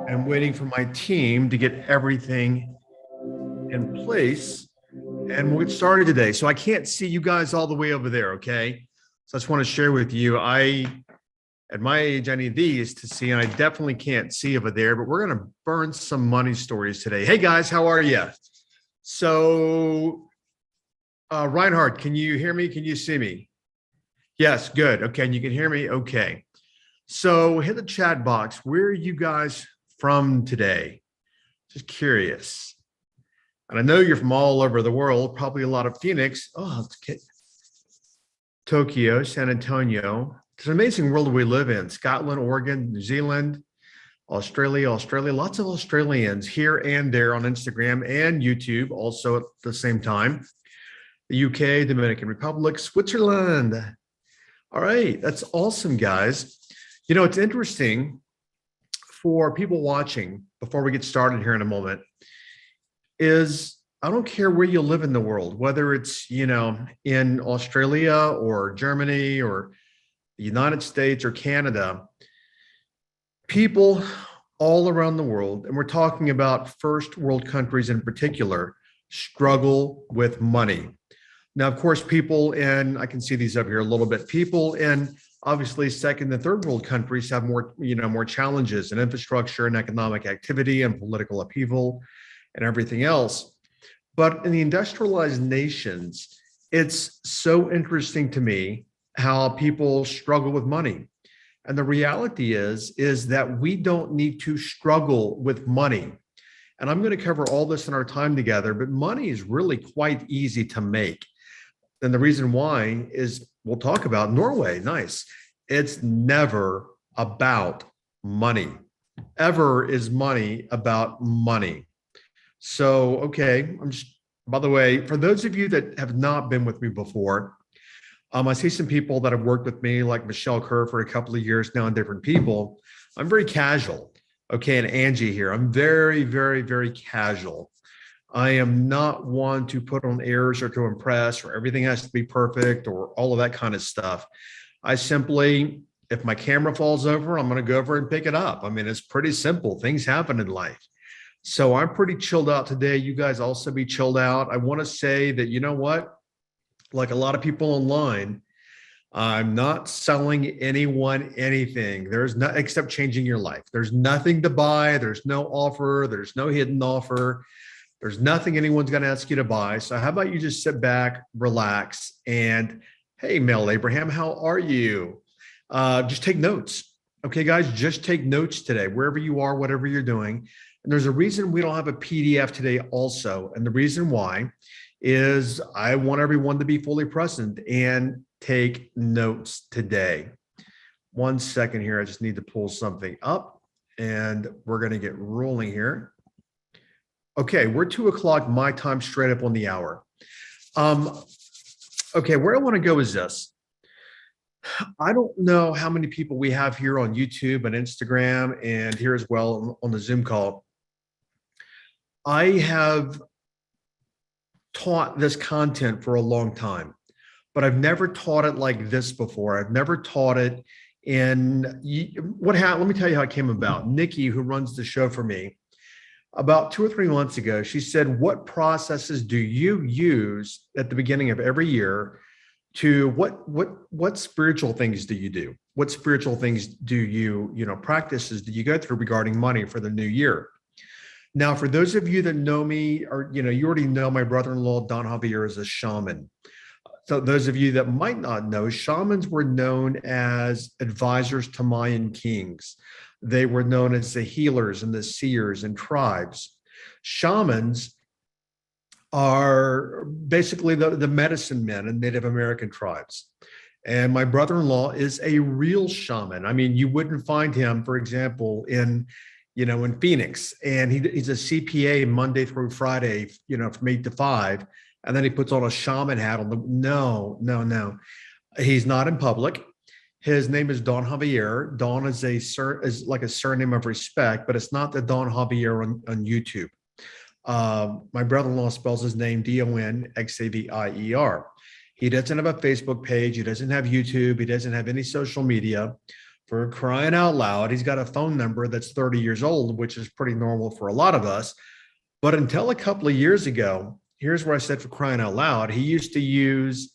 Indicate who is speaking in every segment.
Speaker 1: I'm waiting for my team to get everything in place and we'll get started today. So I can't see you guys all the way over there, okay? So I just want to share with you, at my age, I need these to see, and I definitely can't see over there, but we're going to burn some money stories today. Hey guys, how are you? So Reinhardt, can you hear me? Can you see me? Yes, good. Okay, and you can hear me? Okay. So hit the chat box. Where are you guys from today? Just curious. And I know you're from all over the world, probably a lot of Phoenix. Oh, let's get Tokyo, San Antonio. It's an amazing world we live in. Scotland, Oregon, New Zealand, Australia, lots of Australians here and there on Instagram and YouTube also at the same time. The UK, Dominican Republic, Switzerland. All right, that's awesome, guys. You know, it's interesting for people watching before we get started here in a moment is I don't care where you live in the world, whether it's, in Australia or Germany or the United States or Canada, people all around the world, and we're talking about first world countries in particular, struggle with money. Now, of course, people in, I can see these up here a little bit, people in obviously second and third world countries have more challenges in infrastructure and economic activity and political upheaval and everything else. But in the industrialized nations, it's so interesting to me how people struggle with money. And the reality is that we don't need to struggle with money. And I'm going to cover all this in our time together, but money is really quite easy to make. And the reason why is we'll talk about Norway. Nice. It's never about money. Ever is money about money. So, okay, by the way, for those of you that have not been with me before, I see some people that have worked with me, like Michelle Kerr for a couple of years now, and different people. I'm very casual. Okay, and Angie here. I'm very, very, very casual. I am not one to put on airs or to impress, or everything has to be perfect, or all of that kind of stuff. I simply, if my camera falls over, I'm going to go over and pick it up. I mean, it's pretty simple. Things happen in life. So I'm pretty chilled out today. You guys also be chilled out. I want to say that, you know what? Like a lot of people online, I'm not selling anyone anything. There's not, except changing your life. There's nothing to buy. There's no offer. There's no hidden offer. There's nothing anyone's going to ask you to buy. So how about you just sit back, relax, and hey, Mel Abraham, how are you? Just take notes. Okay, guys, just take notes today, wherever you are, whatever you're doing. And there's a reason we don't have a PDF today also. And the reason why is I want everyone to be fully present and take notes today. 1 second here. I just need to pull something up and we're going to get rolling here. Okay, we're 2 o'clock my time, straight up on the hour. Okay, where I want to go is this. I don't know how many people we have here on YouTube and Instagram and here as well on the Zoom call. I have taught this content for a long time, but I've never taught it like this before. I've never taught it in what happened. Let me tell you how it came about. Nikki, who runs the show for me, about 2 or 3 months ago, she said, what processes do you use at the beginning of every year to what spiritual things do you do? What spiritual things do you, practices do you go through regarding money for the new year? Now, for those of you that know me, or, you already know my brother-in-law, Don Javier, is a shaman. So those of you that might not know, shamans were known as advisors to Mayan kings. They were known as the healers and the seers and tribes. Shamans are basically the medicine men in Native American tribes. And my brother-in-law is a real shaman. I mean, you wouldn't find him, for example, in Phoenix, and he's a CPA Monday through Friday, from 8 to 5. And then he puts on a shaman hat on no. He's not in public. His name is Don Javier. Don is like a surname of respect, but it's not the Don Javier on YouTube. My brother-in-law spells his name Donxavier. He doesn't have a Facebook page. He doesn't have YouTube. He doesn't have any social media. For crying out loud, he's got a phone number that's 30 years old, which is pretty normal for a lot of us. But until a couple of years ago, here's where I said for crying out loud, he used to use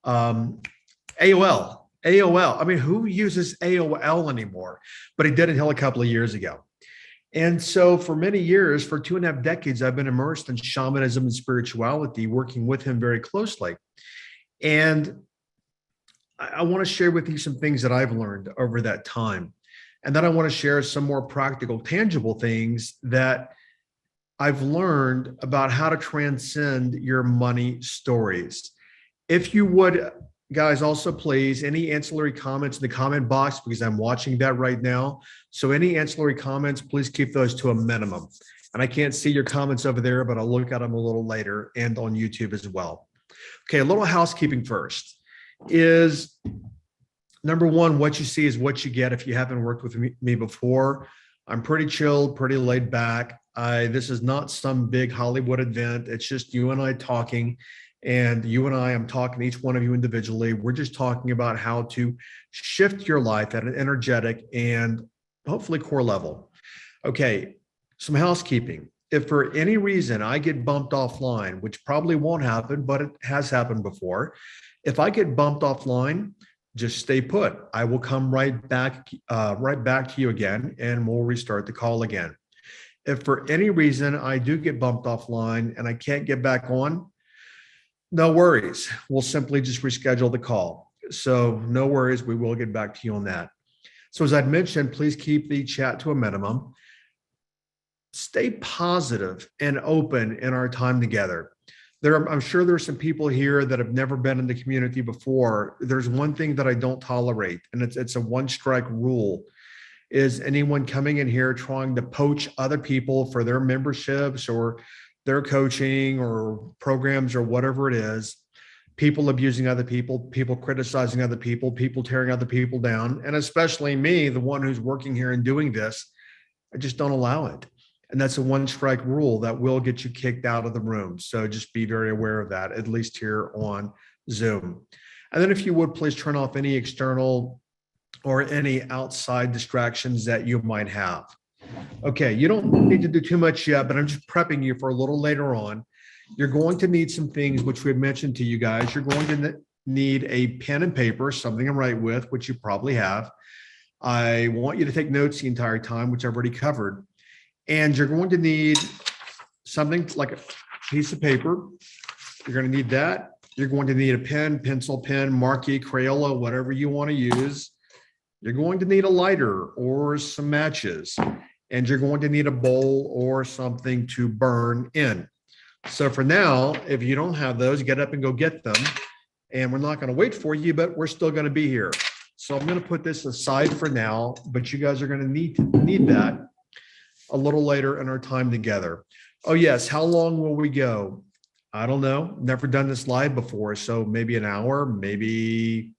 Speaker 1: AOL. AOL. I mean, who uses AOL anymore? But he did until a couple of years ago. And so for many years, for 2.5 decades, I've been immersed in shamanism and spirituality, working with him very closely. And I want to share with you some things that I've learned over that time. And then I want to share some more practical, tangible things that I've learned about how to transcend your money stories. If you would, guys, also please, any ancillary comments in the comment box, because I'm watching that right now. So any ancillary comments, please keep those to a minimum. And I can't see your comments over there, but I'll look at them a little later and on YouTube as well. Okay, a little housekeeping first is number one, what you see is what you get. If you haven't worked with me before, I'm pretty chill, pretty laid back. This is not some big Hollywood event. It's just you and I talking. And you and I'm talking to each one of you individually. We're just talking about how to shift your life at an energetic and hopefully core level. Okay, some housekeeping. If for any reason I get bumped offline, which probably won't happen, but it has happened before. If I get bumped offline, just stay put. I will come right back to you again, and we'll restart the call again. If for any reason I do get bumped offline and I can't get back on, no worries. We'll simply just reschedule the call. So no worries. We will get back to you on that. So as I'd mentioned, please keep the chat to a minimum. Stay positive and open in our time together. I'm sure there's some people here that have never been in the community before. There's one thing that I don't tolerate, and it's a one-strike rule, is anyone coming in here trying to poach other people for their memberships or their coaching or programs or whatever it is, people abusing other people, people criticizing other people, people tearing other people down, and especially me, the one who's working here and doing this. I just don't allow it. And that's a one-strike rule that will get you kicked out of the room. So just be very aware of that, at least here on Zoom. And then if you would, please turn off any external or any outside distractions that you might have. Okay, you don't need to do too much yet, but I'm just prepping you for a little later on. You're going to need some things which we had mentioned to you guys. You're going to need a pen and paper, something to write with, which you probably have. I want you to take notes the entire time, which I've already covered. And you're going to need something like a piece of paper. You're going to need that. You're going to need a pen, pencil, pen, Marquee, Crayola, whatever you want to use. You're going to need a lighter or some matches. And you're going to need a bowl or something to burn in. So for now, if you don't have those, get up and go get them. And we're not going to wait for you, but we're still going to be here. So I'm going to put this aside for now, but you guys are going to need that a little later in our time together. Oh yes, how long will we go? I don't know. Never done this live before, so maybe an hour, maybe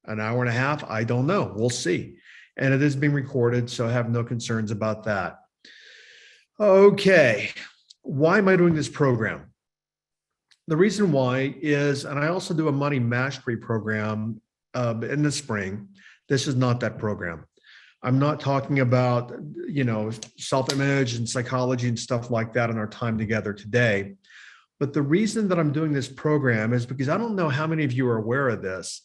Speaker 1: an hour and a half. I don't know. We'll see. And it is being recorded, so I have no concerns about that. Okay, why am I doing this program? The reason why is, and I also do a money mastery program in the spring. This is not that program. I'm not talking about, self-image and psychology and stuff like that in our time together today. But the reason that I'm doing this program is because I don't know how many of you are aware of this,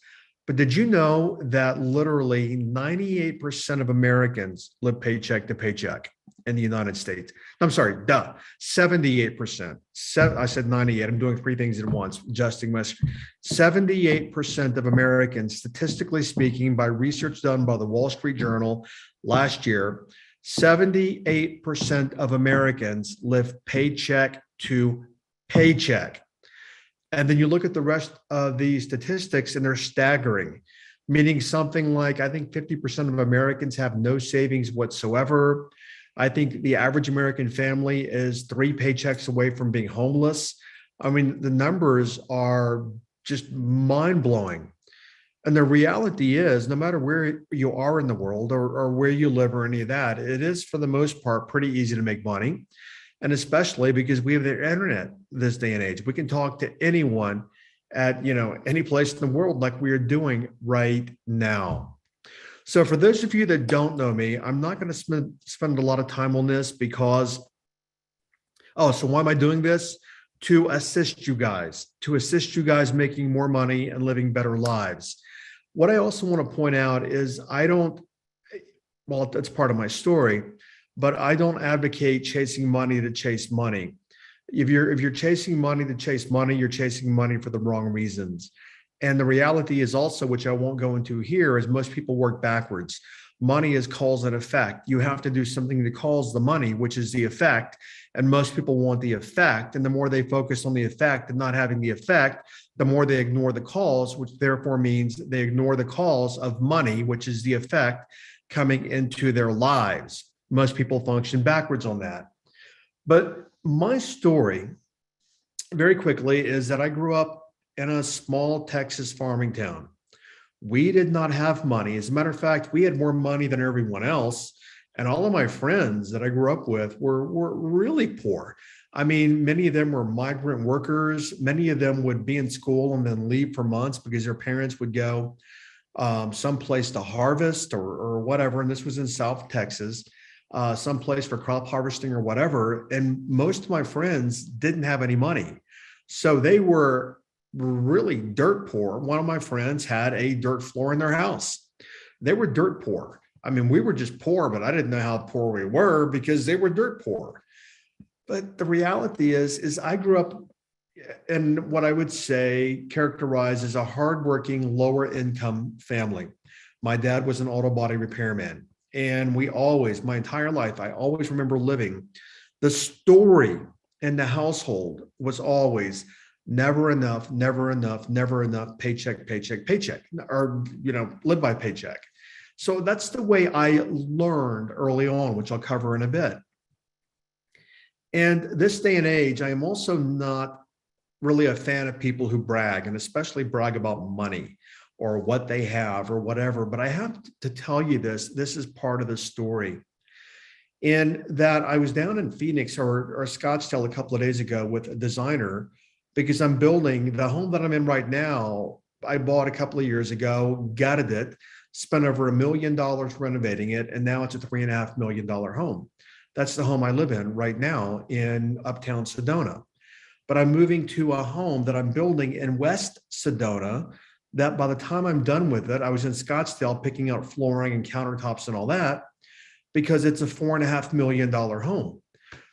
Speaker 1: but did you know that literally 98% of Americans live paycheck to paycheck in the United States? I'm sorry, 78%. I said 98. I'm doing three things at once, adjusting my 78% of Americans, statistically speaking, by research done by the Wall Street Journal last year, 78% of Americans live paycheck to paycheck. And then you look at the rest of the statistics and they're staggering, meaning something like, I think 50% of Americans have no savings whatsoever. I think the average American family is 3 paychecks away from being homeless. I mean, the numbers are just mind-blowing. And the reality is, no matter where you are in the world or where you live or any of that, it is for the most part pretty easy to make money. And especially because we have the internet this day and age. We can talk to anyone at any place in the world like we are doing right now. So for those of you that don't know me, I'm not going to spend a lot of time on this because, oh, so why am I doing this? To assist you guys making more money and living better lives. What I also want to point out is well, that's part of my story, but I don't advocate chasing money to chase money. If you're chasing money to chase money, you're chasing money for the wrong reasons. And the reality is also, which I won't go into here, is most people work backwards. Money is cause and effect. You have to do something that cause the money, which is the effect. And most people want the effect. And the more they focus on the effect and not having the effect, the more they ignore the cause, which therefore means they ignore the cause of money, which is the effect coming into their lives. Most people function backwards on that. But my story, very quickly, is that I grew up in a small Texas farming town. We did not have money. As a matter of fact, we had more money than everyone else. And all of my friends that I grew up with were really poor. I mean, many of them were migrant workers. Many of them would be in school and then leave for months because their parents would go someplace to harvest or whatever. And this was in South Texas, someplace for crop harvesting or whatever. And most of my friends didn't have any money. So they were really dirt poor. One of my friends had a dirt floor in their house. They were dirt poor. I mean, we were just poor, but I didn't know how poor we were because they were dirt poor. But the reality is I grew up in what I would say characterized as a hardworking, lower income family. My dad was an auto body repairman. And my entire life, I always remember living. The story in the household was always never enough, never enough, never enough, paycheck, paycheck, paycheck, or, live by paycheck. So that's the way I learned early on, which I'll cover in a bit. And this day and age, I am also not really a fan of people who brag, and especially brag about money or what they have or whatever. But I have to tell you this is part of the story. In that I was down in Phoenix or Scottsdale a couple of days ago with a designer because I'm building the home that I'm in right now. I bought a couple of years ago, gutted it, spent over $1 million renovating it, and now it's a $3.5 million home. That's the home I live in right now in Uptown Sedona. But I'm moving to a home that I'm building in West Sedona that by the time I'm done with it, I was in Scottsdale picking out flooring and countertops and all that because it's a $4.5 million home.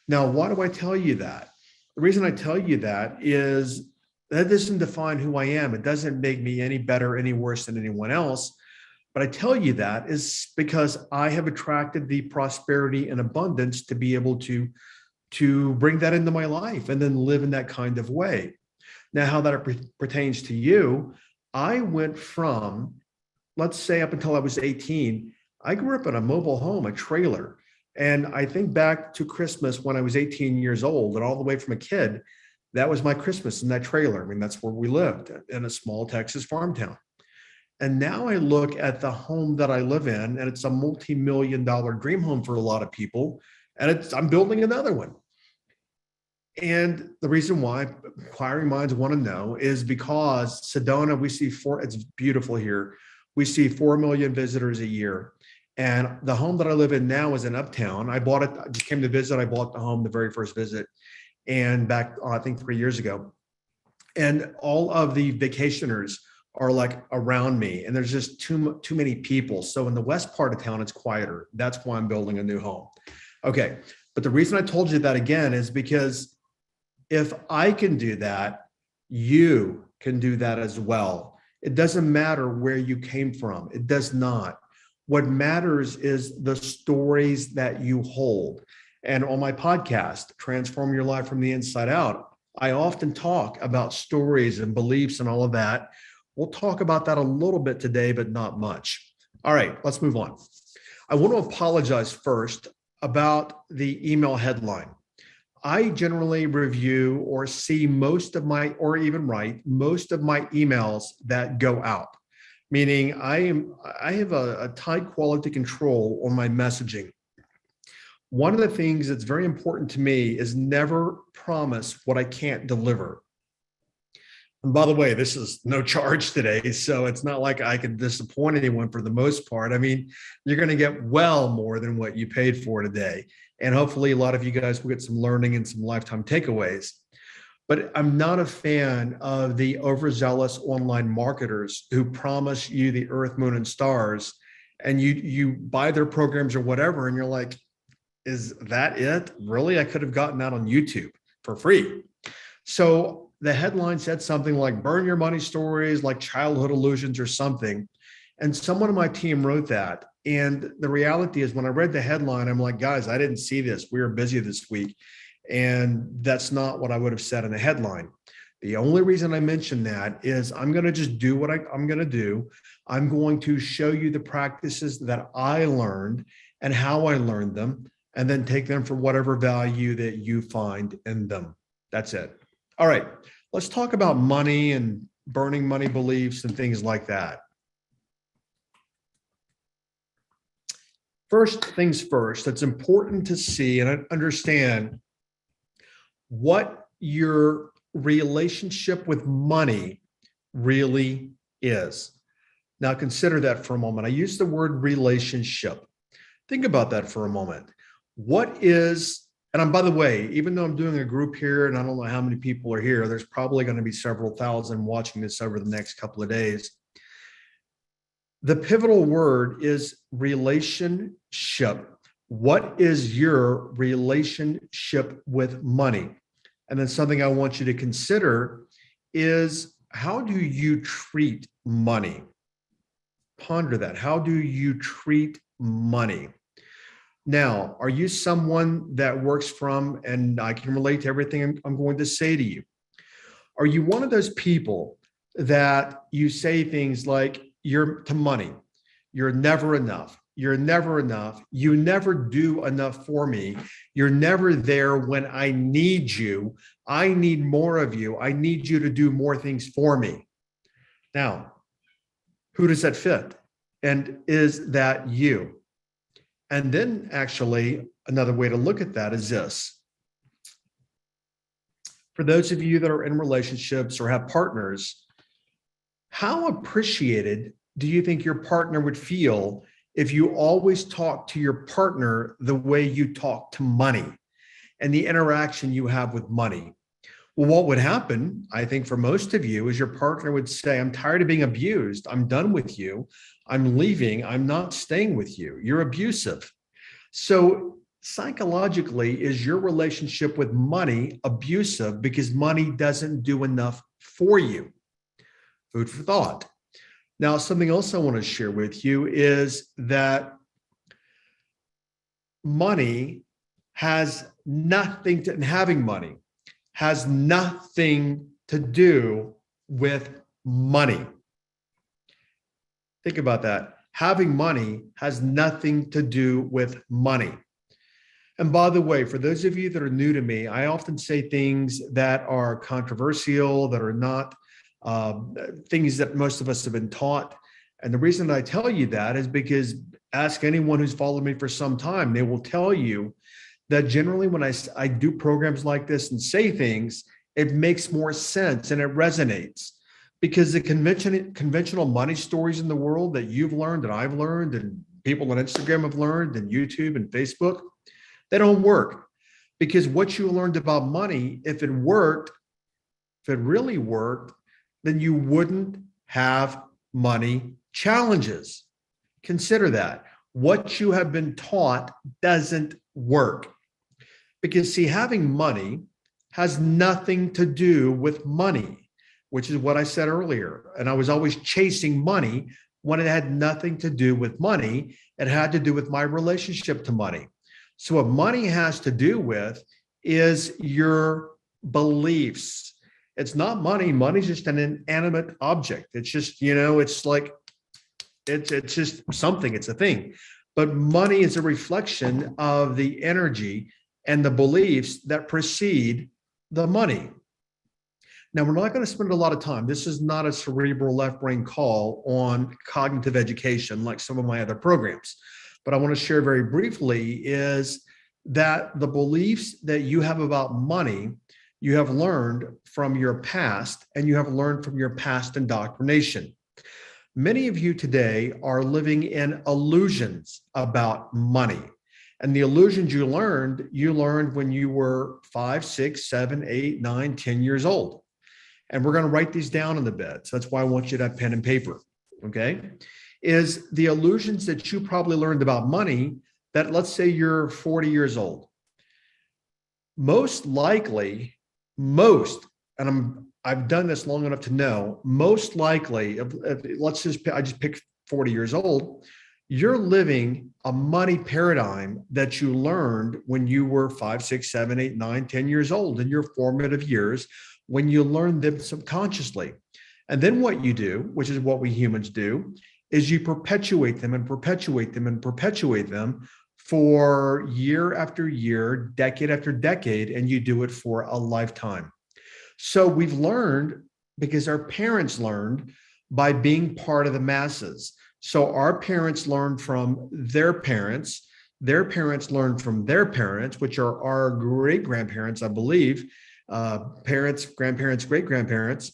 Speaker 1: Now, why do I tell you that? The reason I tell you that is that doesn't define who I am. It doesn't make me any better, any worse than anyone else. But I tell you that is because I have attracted the prosperity and abundance to be able to bring that into my life and then live in that kind of way. Now, how that pertains to you, I went from, let's say up until I was 18, I grew up in a mobile home, a trailer. And I think back to Christmas when I was 18 years old and all the way from a kid, that was my Christmas in that trailer. I mean, that's where we lived in a small Texas farm town. And now I look at the home that I live in, and it's a multi-million-dollar dream home for a lot of people. And I'm building another one. And the reason why inquiring minds want to know is because Sedona, it's beautiful here. We see 4 million visitors a year. And the home that I live in now is in Uptown. I bought it, I just came to visit. I bought the home the very first visit and back, I think 3 years ago. And all of the vacationers are like around me, and there's just too many people. So in the west part of town, it's quieter. That's why I'm building a new home. Okay, but the reason I told you that again is because if I can do that, you can do that as well. It doesn't matter where you came from. It does not. What matters is the stories that you hold. And on my podcast, Transform Your Life from the Inside Out, I often talk about stories and beliefs and all of that. We'll talk about that a little bit today, but not much. All right, let's move on. I want to apologize first about the email headline. I generally review or see or even write most of my emails that go out, meaning I have a tight quality control on my messaging. One of the things that's very important to me is never promise what I can't deliver. And by the way, this is no charge today, so it's not like I can disappoint anyone for the most part. I mean, you're going to get well more than what you paid for today. And hopefully, a lot of you guys will get some learning and some lifetime takeaways. But I'm not a fan of the overzealous online marketers who promise you the earth, moon, and stars, and you buy their programs or whatever, and you're like, is that it? Really? I could have gotten that on YouTube for free. So the headline said something like burn your money stories, like childhood illusions or something. And someone on my team wrote that. And the reality is when I read the headline, I'm like, guys, I didn't see this. We were busy this week. And that's not what I would have said in the headline. The only reason I mentioned that is I'm going to just do what I'm going to do. I'm going to show you the practices that I learned and how I learned them, and then take them for whatever value that you find in them. That's it. All right, let's talk about money and burning money beliefs and things like that. First things first, it's important to see and understand what your relationship with money really is. Now consider that for a moment. I use the word relationship. Think about that for a moment. What is, and by the way, even though I'm doing a group here and I don't know how many people are here, there's probably going to be several thousand watching this over the next couple of days. The pivotal word is relationship. What is your relationship with money? And then something I want you to consider is, how do you treat money? Ponder that. How do you treat money? Now, are you someone that works from, and I can relate to everything I'm going to say to you, are you one of those people that you say things like, you're to money, you're never enough. You're never enough. You never do enough for me. You're never there when I need you. I need more of you. I need you to do more things for me. Now, who does that fit? And is that you? And then actually, another way to look at that is this. For those of you that are in relationships or have partners, how appreciated do you think your partner would feel if you always talk to your partner the way you talk to money and the interaction you have with money? Well, what would happen, I think, for most of you is your partner would say, I'm tired of being abused. I'm done with you. I'm leaving. I'm not staying with you. You're abusive. So psychologically, is your relationship with money abusive because money doesn't do enough for you? Food for thought. Now, something else I want to share with you is that money has nothing to, and having money has nothing to do with money. Think about that. Having money has nothing to do with money. And by the way, for those of you that are new to me, I often say things that are controversial, that are not things that most of us have been taught. And the reason I tell you that is because ask anyone who's followed me for some time, they will tell you that generally when I do programs like this and say things, it makes more sense and it resonates, because the conventional money stories in the world that you've learned and I've learned and people on Instagram have learned and YouTube and Facebook, they don't work. Because what you learned about money, if it worked, if it really worked, then you wouldn't have money challenges. Consider that. What you have been taught doesn't work. Because see, having money has nothing to do with money, which is what I said earlier. And I was always chasing money when it had nothing to do with money. It had to do with my relationship to money. So what money has to do with is your beliefs. It's not money. Money's just an inanimate object. It's just, it's like, it's just something, it's a thing. But money is a reflection of the energy and the beliefs that precede the money. Now, we're not going to spend a lot of time. This is not a cerebral left brain call on cognitive education like some of my other programs. But I want to share very briefly is that the beliefs that you have about money you have learned from your past, and you have learned from your past indoctrination. Many of you today are living in illusions about money. And the illusions you learned when you were 5, 6, 7, 8, 9, 10 years old. And we're going to write these down in the bed. So that's why I want you to have pen and paper. Okay. Is the illusions that you probably learned about money that, let's say you're 40 years old. Most likely, and I've done this long enough to know, most likely, I just pick 40 years old, you're living a money paradigm that you learned when you were 5, 6, 7, 8, 9, 10 years old in your formative years, when you learned them subconsciously. And then what you do, which is what we humans do, is you perpetuate them and perpetuate them and perpetuate them for year after year, decade after decade, and you do it for a lifetime. So we've learned because our parents learned by being part of the masses. So our parents learned from their parents learned from their parents, which are our great-grandparents, I believe, parents, grandparents, great-grandparents.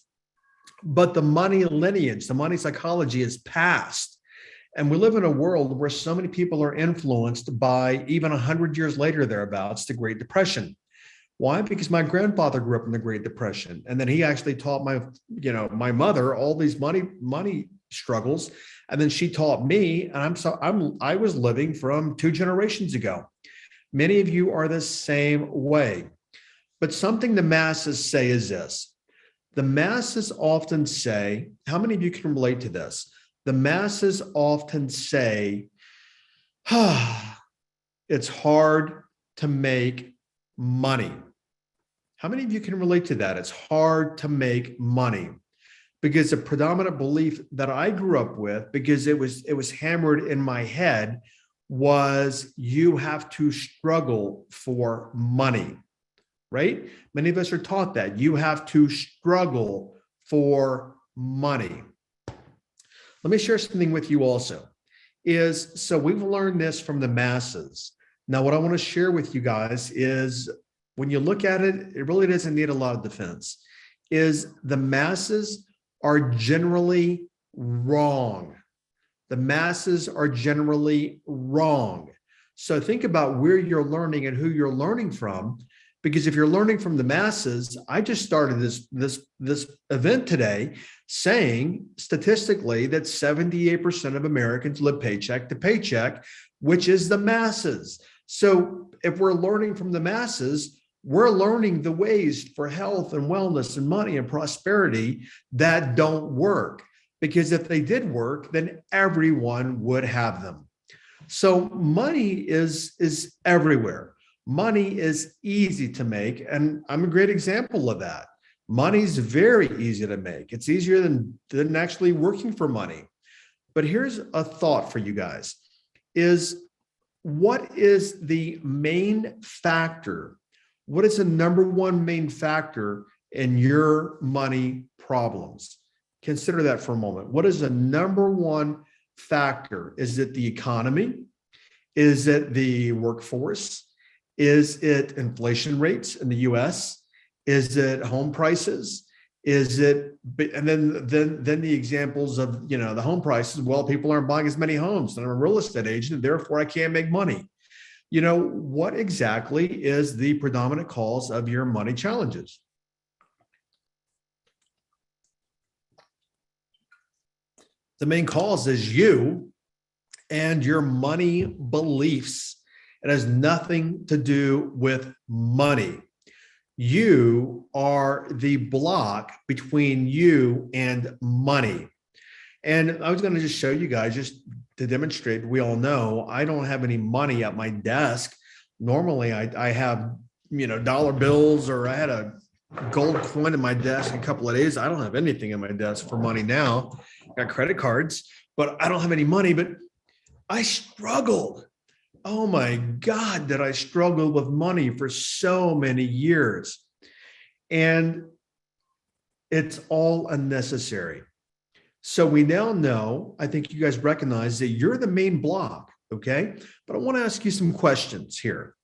Speaker 1: But the money lineage, the money psychology is passed. And we live in a world where so many people are influenced by, even 100 years later, thereabouts, the Great Depression. Why? Because my grandfather grew up in the Great Depression. And then he actually taught my mother all these money struggles. And then she taught me, and I was living from 2 generations ago. Many of you are the same way. But something the masses say is this. The masses often say, how many of you can relate to this? The masses often say, it's hard to make money. How many of you can relate to that? It's hard to make money. Because the predominant belief that I grew up with, because it was hammered in my head, was you have to struggle for money, right? Many of us are taught that you have to struggle for money. Let me share something with you also. So we've learned this from the masses. Now, what I want to share with you guys is, when you look at it, it really doesn't need a lot of defense. Is the masses are generally wrong. The masses are generally wrong. So think about where you're learning and who you're learning from, because if you're learning from the masses, I just started this event today saying statistically that 78% of Americans live paycheck to paycheck, which is the masses. So if we're learning from the masses, we're learning the ways for health and wellness and money and prosperity that don't work. Because if they did work, then everyone would have them. So money is everywhere. Money is easy to make. And I'm a great example of that. Money's very easy to make. It's easier than actually working for money. But here's a thought for you guys, is what is the main factor? What is the number one main factor in your money problems? Consider that for a moment. What is the number one factor? Is it the economy? Is it the workforce? Is it inflation rates in the US? Is it home prices? Is it, and then the examples of, the home prices, well, people aren't buying as many homes, and I'm a real estate agent, and therefore I can't make money. What exactly is the predominant cause of your money challenges? The main cause is you and your money beliefs. It has nothing to do with money. You are the block between you and money. And I was going to just show you guys, just to demonstrate, we all know I don't have any money at my desk. Normally I have, dollar bills, or I had a gold coin in my desk a couple of days. I don't have anything in my desk for money now. I got credit cards, but I don't have any money. But I struggled. Oh my God, did I struggle with money for so many years. And it's all unnecessary. So we now know, I think you guys recognize that you're the main block, okay? But I want to ask you some questions here.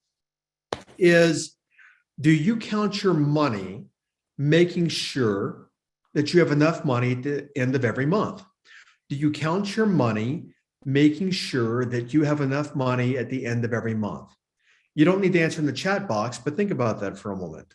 Speaker 1: Do you count your money, making sure that you have enough money at the end of every month? Do you count your money, making sure that you have enough money at the end of every month? You don't need to answer in the chat box, but think about that for a moment.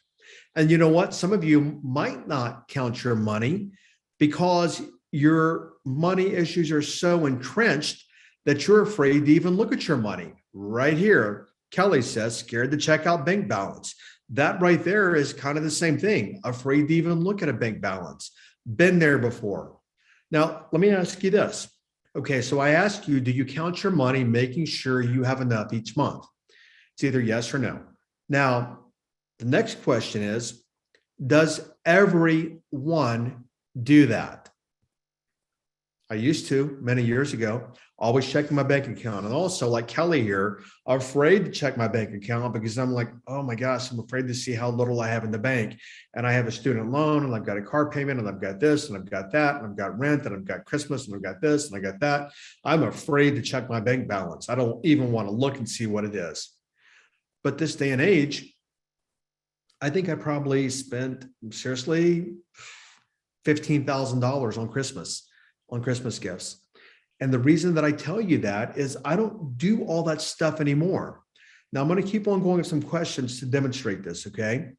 Speaker 1: And you know what? Some of you might not count your money because your money issues are so entrenched that you're afraid to even look at your money. Right here, Kelly says, scared to check out bank balance. That right there is kind of the same thing, afraid to even look at a bank balance. Been there before. Now, let me ask you this. Okay, so I ask you, do you count your money, making sure you have enough each month? It's either yes or no. Now, the next question is, does everyone do that? I used to many years ago, always checking my bank account. And also, like Kelly here, I'm afraid to check my bank account because I'm like, oh my gosh, I'm afraid to see how little I have in the bank. And I have a student loan, and I've got a car payment, and I've got this, and I've got that, and I've got rent, and I've got Christmas, and I've got this, and I got that. I'm afraid to check my bank balance. I don't even want to look and see what it is. But this day and age, I think I probably spent, seriously, $15,000 on Christmas gifts. And the reason that I tell you that is I don't do all that stuff anymore. Now I'm going to keep on going with some questions to demonstrate this, okay?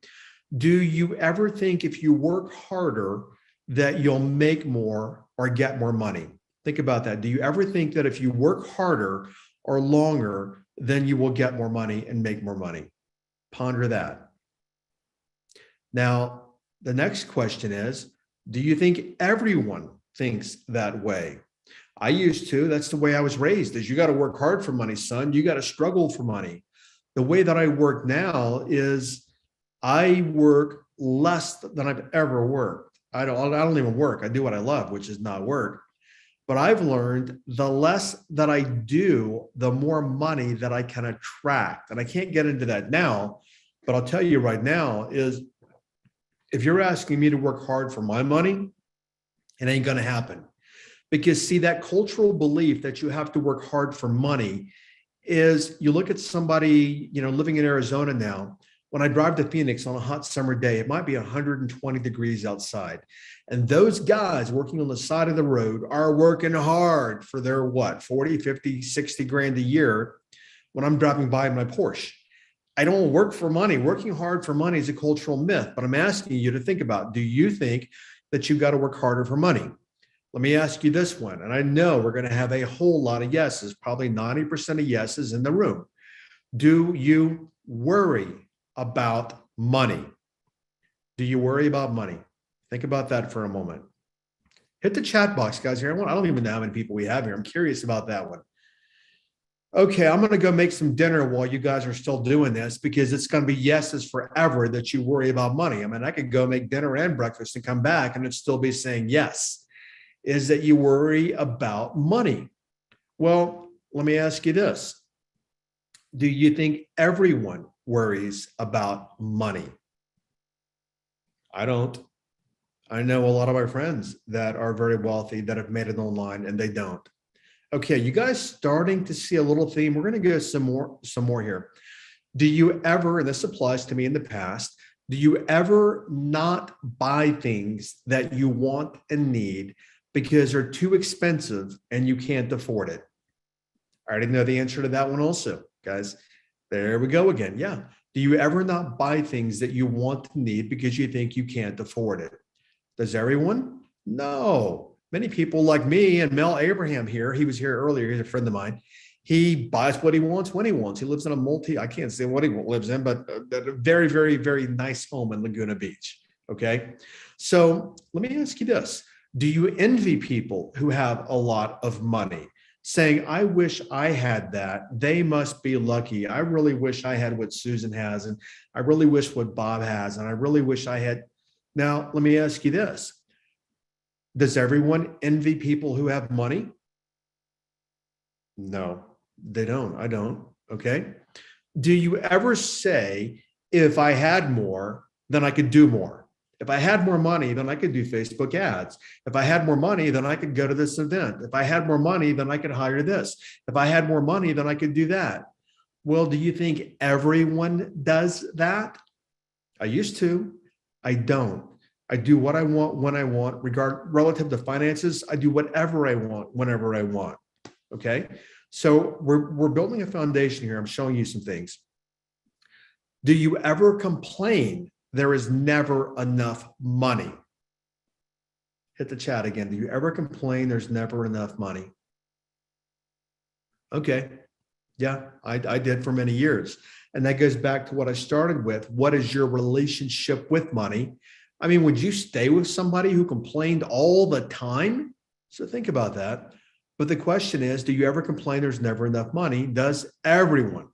Speaker 1: Do you ever think if you work harder that you'll make more or get more money? Think about that. Do you ever think that if you work harder or longer, then you will get more money and make more money? Ponder that. Now, the next question is, do you think everyone thinks that way? I used to. That's the way I was raised, is you got to work hard for money, son. You got to struggle for money. The way that I work now is I work less than I've ever worked. I don't even work. I do what I love, which is not work. But I've learned the less that I do, the more money that I can attract. And I can't get into that now, but I'll tell you right now is if you're asking me to work hard for my money, it ain't going to happen. Because see, that cultural belief that you have to work hard for money is, you look at somebody, living in Arizona now. When I drive to Phoenix on a hot summer day, it might be 120 degrees outside. And those guys working on the side of the road are working hard for their 40, 50, 60 grand a year when I'm driving by in my Porsche. I don't work for money. Working hard for money is a cultural myth, but I'm asking you to think about, do you think that you've got to work harder for money? Let me ask you this one, and I know we're going to have a whole lot of yeses, probably 90% of yeses in the room. Do you worry about money? Do you worry about money? Think about that for a moment. Hit the chat box, guys. Here, I don't even know how many people we have here. I'm curious about that one. Okay, I'm going to go make some dinner while you guys are still doing this, because it's going to be yeses forever that you worry about money. I mean, I could go make dinner and breakfast and come back and it'd still be saying yes. Is that you worry about money? Well, let me ask you this. Do you think everyone worries about money? I don't. I know a lot of my friends that are very wealthy that have made it online and they don't. Okay, you guys starting to see a little theme. We're going to go some more here. Do you ever, and this applies to me in the past, do you ever not buy things that you want and need because they're too expensive and you can't afford it? I already know the answer to that one also, guys. There we go again. Yeah. Do you ever not buy things that you want and need because you think you can't afford it? Does everyone? No. Many people like me and Mel Abraham here, he was here earlier, he's a friend of mine. He buys what he wants when he wants. He lives in I can't say what he lives in, but a very, very, very nice home in Laguna Beach. Okay. So let me ask you this. Do you envy people who have a lot of money, saying, I wish I had that. They must be lucky. I really wish I had what Susan has. And I really wish what Bob has. And I really wish I had. Now, let me ask you this. Does everyone envy people who have money? No, they don't. I don't. Okay. Do you ever say, if I had more, then I could do more? If I had more money, then I could do Facebook ads. If I had more money, then I could go to this event. If I had more money, then I could hire this. If I had more money, then I could do that. Well, do you think everyone does that? I used to. I don't. I do what I want when I want, relative to finances. I do whatever I want whenever I want. Okay. So we're building a foundation here. I'm showing you some things. Do you ever complain there is never enough money? Hit the chat again. Do you ever complain there's never enough money? Okay. Yeah, I did for many years. And that goes back to what I started with. What is your relationship with money? I mean, would you stay with somebody who complained all the time? So think about that. But the question is, do you ever complain there's never enough money? Does everyone,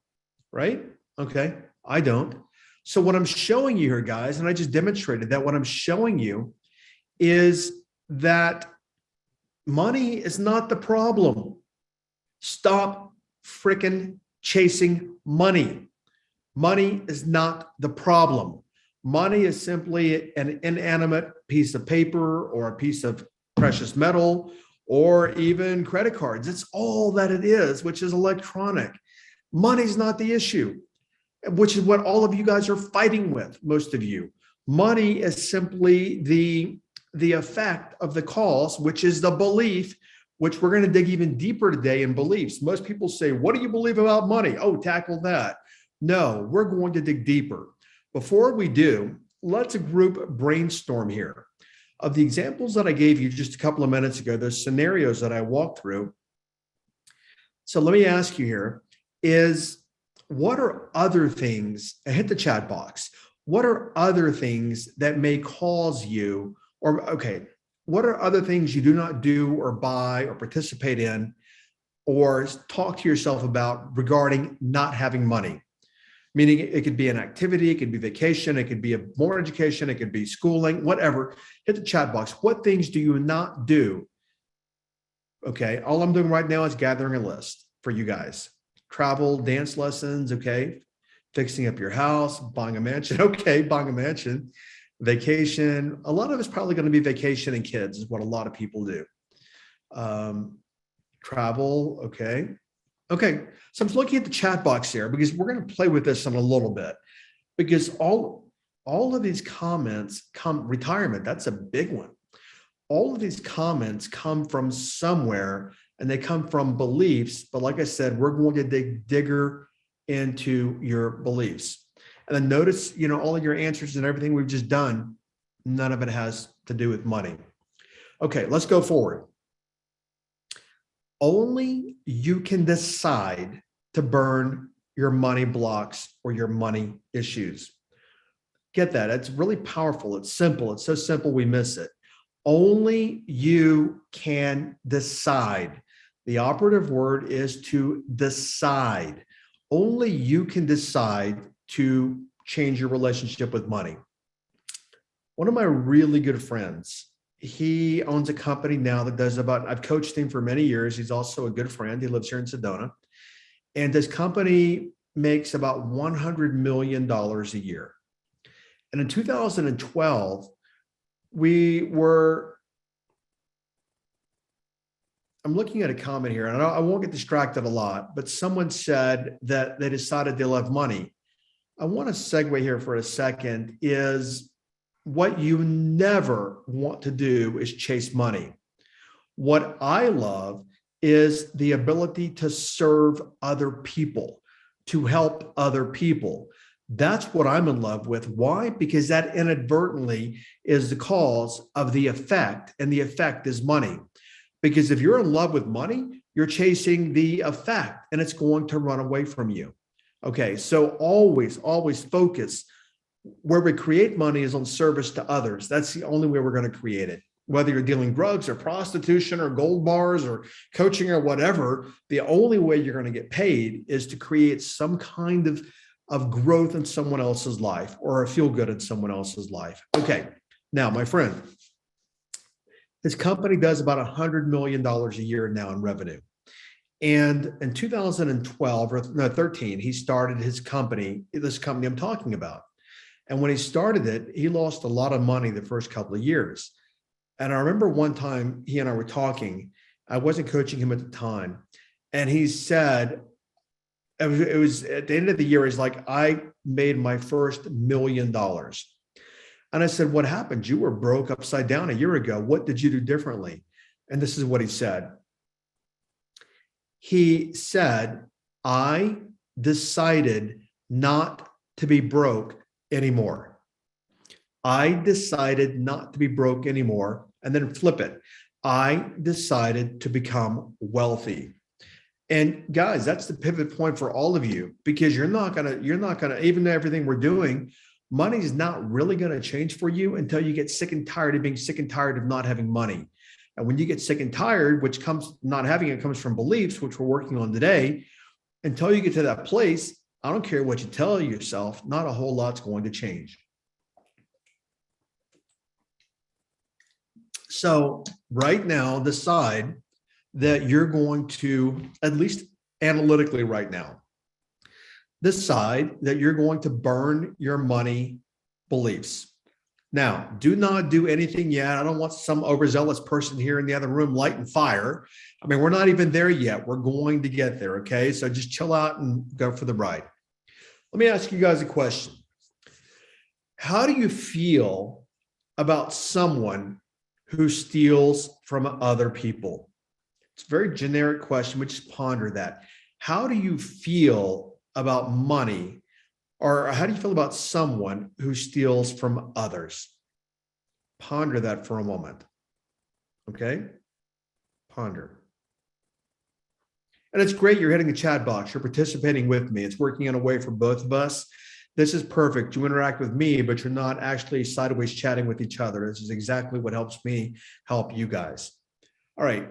Speaker 1: right? Okay, I don't. So what I'm showing you here, guys, and I just demonstrated that what I'm showing you is that money is not the problem. Stop freaking chasing money. Money is not the problem. Money is simply an inanimate piece of paper or a piece of precious metal or even credit cards. It's all that it is, which is electronic. Money's not the issue, which is what all of you guys are fighting with, most of you. Money is simply the effect of the cause, which is the belief, which we're going to dig even deeper today in beliefs. Most people say, what do you believe about money? Oh, tackle that. No, we're going to dig deeper. Before we do, let's group brainstorm here. Of the examples that I gave you just a couple of minutes ago, those scenarios that I walked through. So let me ask you here is, what are other things, and hit the chat box, what are other things that may cause you, or okay, what are other things you do not do or buy or participate in or talk to yourself about regarding not having money? Meaning it could be an activity, it could be vacation, it could be more education, it could be schooling, whatever. Hit the chat box. What things do you not do? Okay, all I'm doing right now is gathering a list for you guys. Travel, dance lessons, okay. Fixing up your house, buying a mansion, okay, buying a mansion. Vacation, a lot of it's probably going to be vacation and kids is what a lot of people do. Travel, okay. Okay, so I'm looking at the chat box here because we're going to play with this in a little bit, because all of these comments come, retirement, that's a big one. All of these comments come from somewhere and they come from beliefs, but like I said, we're going to dig digger into your beliefs. And then notice, you know, all of your answers and everything we've just done, none of it has to do with money. Okay, let's go forward. Only you can decide to burn your money blocks or your money issues. Get that? It's really powerful. It's simple. It's so simple we miss it. Only you can decide. The operative word is to decide. Only you can decide to change your relationship with money. One of my really good friends, he owns a company now that does about, I've coached him for many years. He's also a good friend. He lives here in Sedona. And this company makes about $100 million a year. And in 2012, I'm looking at a comment here, and I won't get distracted a lot, but someone said that they decided they love money. I want to segue here for a second is, what you never want to do is chase money. What I love is the ability to serve other people, to help other people. That's what I'm in love with. Why? Because that inadvertently is the cause of the effect, and the effect is money. Because if you're in love with money, you're chasing the effect and it's going to run away from you. Okay, so always focus. Where we create money is on service to others. That's the only way we're going to create it. Whether you're dealing drugs or prostitution or gold bars or coaching or whatever, the only way you're going to get paid is to create some kind of growth in someone else's life or a feel good in someone else's life. Okay, now, my friend, his company does about $100 million a year now in revenue. And in 2012 or 13, he started his company, this company I'm talking about. And when he started it, he lost a lot of money the first couple of years. And I remember one time he and I were talking, I wasn't coaching him at the time. And he said, it was at the end of the year, he's like, I made my first $1 million. And I said, what happened? You were broke upside down a year ago. What did you do differently? And this is what he said. He said, I decided not to be broke anymore. I decided not to be broke anymore. And then flip it. I decided to become wealthy. And guys, that's the pivot point for all of you, because you're not gonna, even everything we're doing, money's not really gonna change for you until you get sick and tired of being sick and tired of not having money. And when you get sick and tired, which comes not having it comes from beliefs, which we're working on today, until you get to that place, I don't care what you tell yourself, not a whole lot's going to change. So right now, decide that you're going to, at least analytically right now, decide that you're going to burn your money beliefs. Now, do not do anything yet. I don't want some overzealous person here in the other room lighting fire. I mean, we're not even there yet. We're going to get there, okay? So just chill out and go for the ride. Let me ask you guys a question. How do you feel about someone who steals from other people? It's a very generic question, but just ponder that. How do you feel about money? Or how do you feel about someone who steals from others? Ponder that for a moment. Okay? Ponder. And it's great you're hitting the chat box. You're participating with me. It's working in a way for both of us. This is perfect. You interact with me, but you're not actually sideways chatting with each other. This is exactly what helps me help you guys. All right.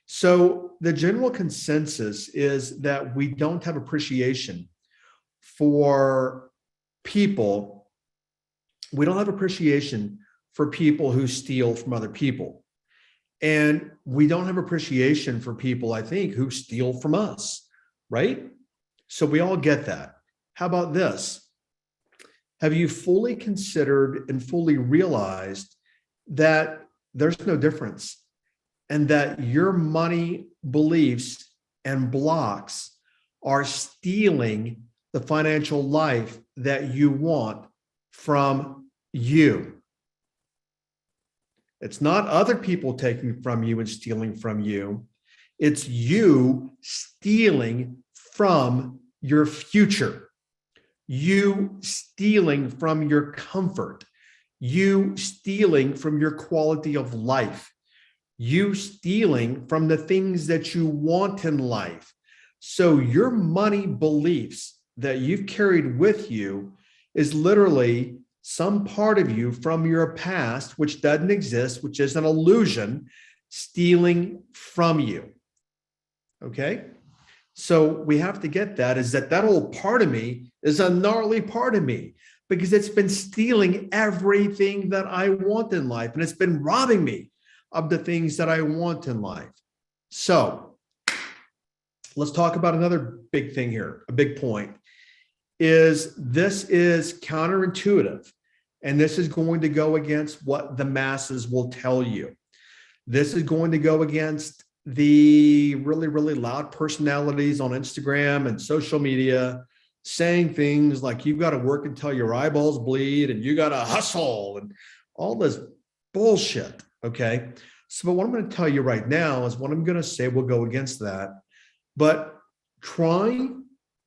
Speaker 1: So the general consensus is that we don't have appreciation for people. We don't have appreciation for people who steal from other people. And we don't have appreciation for people, I think, who steal from us, right? So we all get that. How about this? Have you fully considered and fully realized that there's no difference and that your money beliefs and blocks are stealing the financial life that you want from you? It's not other people taking from you and stealing from you. It's you stealing from your future. You stealing from your comfort. You stealing from your quality of life. You stealing from the things that you want in life. So your money beliefs that you've carried with you is literally some part of you from your past, which doesn't exist, which is an illusion, stealing from you. Okay? So we have to get that, is that old part of me is a gnarly part of me because it's been stealing everything that I want in life, and it's been robbing me of the things that I want in life. So let's talk about another big thing here, a big point. This is counterintuitive, and this is going to go against what the masses will tell you. This is going to go against the really, really loud personalities on Instagram and social media saying things like you've got to work until your eyeballs bleed and you got to hustle and all this bullshit, okay? So but what I'm going to tell you right now is what I'm going to say will go against that. But trying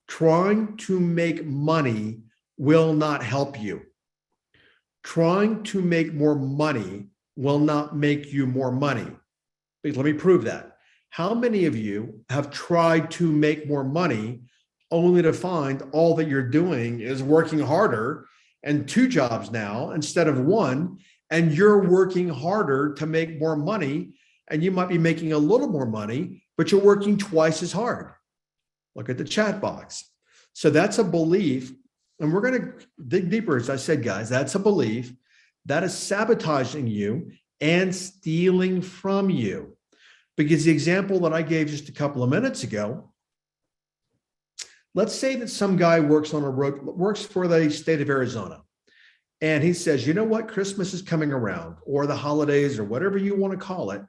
Speaker 1: to make money will not help you. Trying to make more money will not make you more money. Let me prove that. How many of you have tried to make more money only to find all that you're doing is working harder and 2 jobs now instead of 1, and you're working harder to make more money, and you might be making a little more money, but you're working twice as hard? Look at the chat box. So that's a belief, and we're going to dig deeper. As I said, guys, that's a belief that is sabotaging you and stealing from you. Because the example that I gave just a couple of minutes ago, let's say that some guy works for the state of Arizona, and he says, you know what, Christmas is coming around, or the holidays, or whatever you want to call it,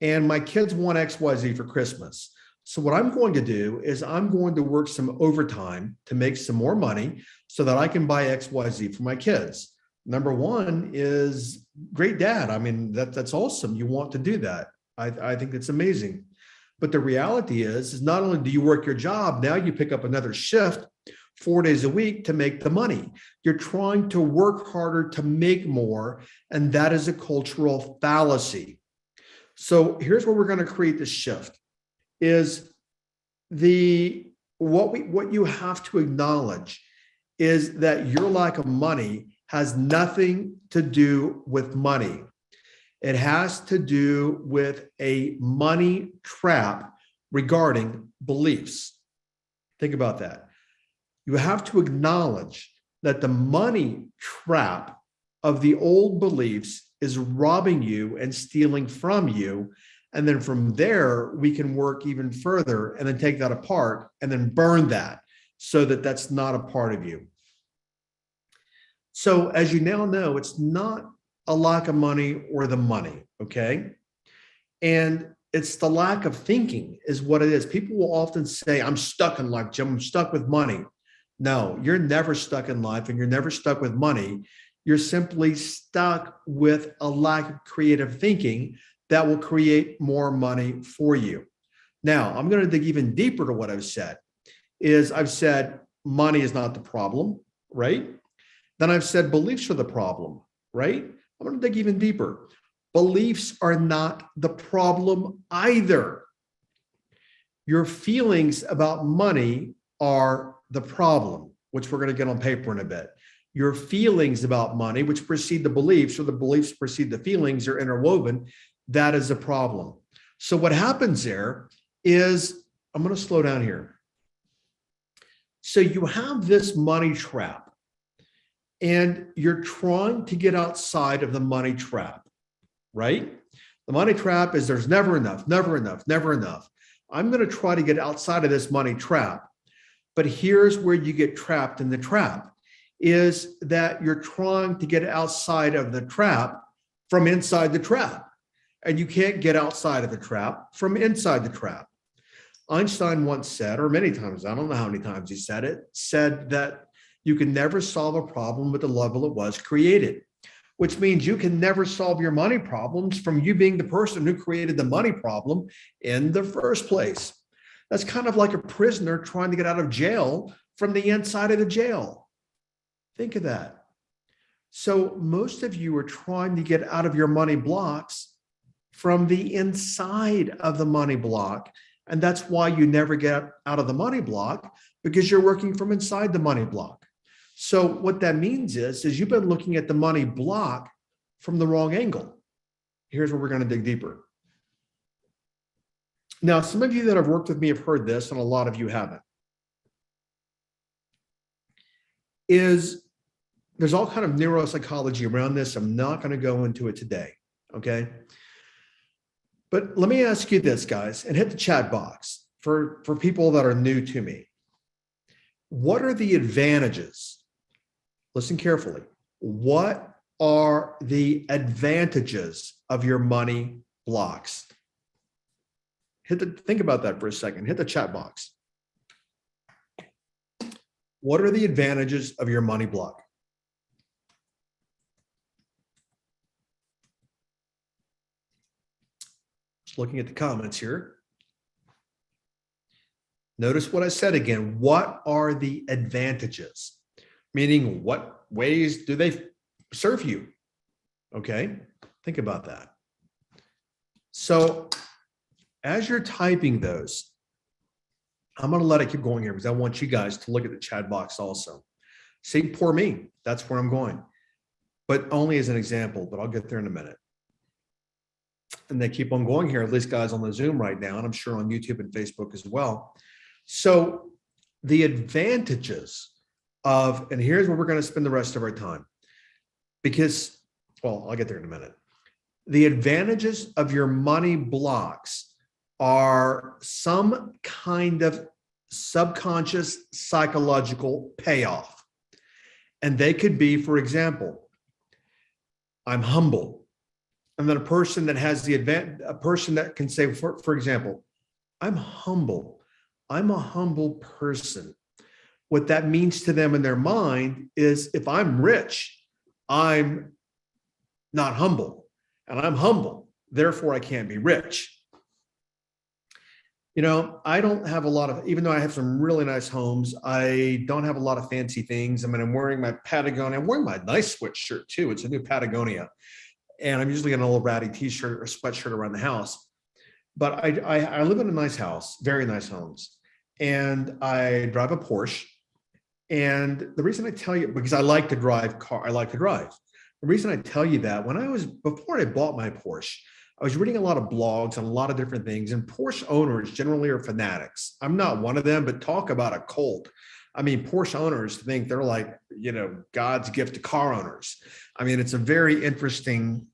Speaker 1: and my kids want XYZ for Christmas. So what I'm going to do is I'm going to work some overtime to make some more money so that I can buy XYZ for my kids. Number one is great dad. I mean, that's awesome. You want to do that. I think it's amazing. But the reality is not only do you work your job, now you pick up another shift 4 days a week to make the money. You're trying to work harder to make more, and that is a cultural fallacy. So here's where we're going to create this shift is what you have to acknowledge is that your lack of money has nothing to do with money. It has to do with a money trap regarding beliefs. Think about that. You have to acknowledge that the money trap of the old beliefs is robbing you and stealing from you. And then from there, we can work even further and then take that apart and then burn that so that that's not a part of you. So as you now know, it's not a lack of money or the money, okay? And it's the lack of thinking is what it is. People will often say, I'm stuck in life, Jim, I'm stuck with money. No, you're never stuck in life and you're never stuck with money. You're simply stuck with a lack of creative thinking that will create more money for you. Now, I'm going to dig even deeper to what I've said. I've said money is not the problem, right? Then I've said beliefs are the problem, right? I'm going to dig even deeper. Beliefs are not the problem either. Your feelings about money are the problem, which we're going to get on paper in a bit. Your feelings about money, which precede the beliefs, or the beliefs precede the feelings, are interwoven. That is a problem. So what happens there is, I'm going to slow down here. So you have this money trap. And you're trying to get outside of the money trap, right? The money trap is there's never enough, never enough, never enough. I'm going to try to get outside of this money trap. But here's where you get trapped in the trap, is that you're trying to get outside of the trap from inside the trap. And you can't get outside of the trap from inside the trap. Einstein once said, or many times, I don't know how many times he said that you can never solve a problem at the level it was created, which means you can never solve your money problems from you being the person who created the money problem in the first place. That's kind of like a prisoner trying to get out of jail from the inside of the jail. Think of that. So most of you are trying to get out of your money blocks from the inside of the money block. And that's why you never get out of the money block, because you're working from inside the money block. So what that means is you've been looking at the money block from the wrong angle. Here's where we're going to dig deeper. Now, some of you that have worked with me have heard this, and a lot of you haven't. There's all kind of neuropsychology around this. I'm not going to go into it today, okay? But let me ask you this, guys, and hit the chat box for people that are new to me. What are the advantages? Listen carefully. What are the advantages of your money blocks? Think about that for a second. Hit the chat box. What are the advantages of your money block? Just looking at the comments here. Notice what I said again. What are the advantages? Meaning, what ways do they serve you? Okay, think about that. So as you're typing those, I'm going to let it keep going here because I want you guys to look at the chat box also. See, poor me, that's where I'm going. But only as an example, but I'll get there in a minute. And they keep on going here, at least guys on the Zoom right now, and I'm sure on YouTube and Facebook as well. So the advantages of, and here's where we're going to spend the rest of our time, because, well, I'll get there in a minute. The advantages of your money blocks are some kind of subconscious psychological payoff. And they could be, for example, I'm humble. And then a person that has the a person that can say, for example, I'm humble. I'm a humble person. What that means to them in their mind is if I'm rich, I'm not humble, and I'm humble. Therefore, I can't be rich. I don't have a lot of, even though I have some really nice homes, I don't have a lot of fancy things. I mean, I'm wearing my Patagonia. I'm wearing my nice sweatshirt too. It's a new Patagonia. And I'm usually in a little ratty t-shirt or sweatshirt around the house. But I live in a nice house, very nice homes. And I drive a Porsche. And the reason I tell you, because I like to drive car, I like to drive. The reason I tell you that, before I bought my Porsche, I was reading a lot of blogs on a lot of different things, and Porsche owners generally are fanatics. I'm not one of them, but talk about a cult. I mean, Porsche owners think they're like, God's gift to car owners. I mean, it's a very interesting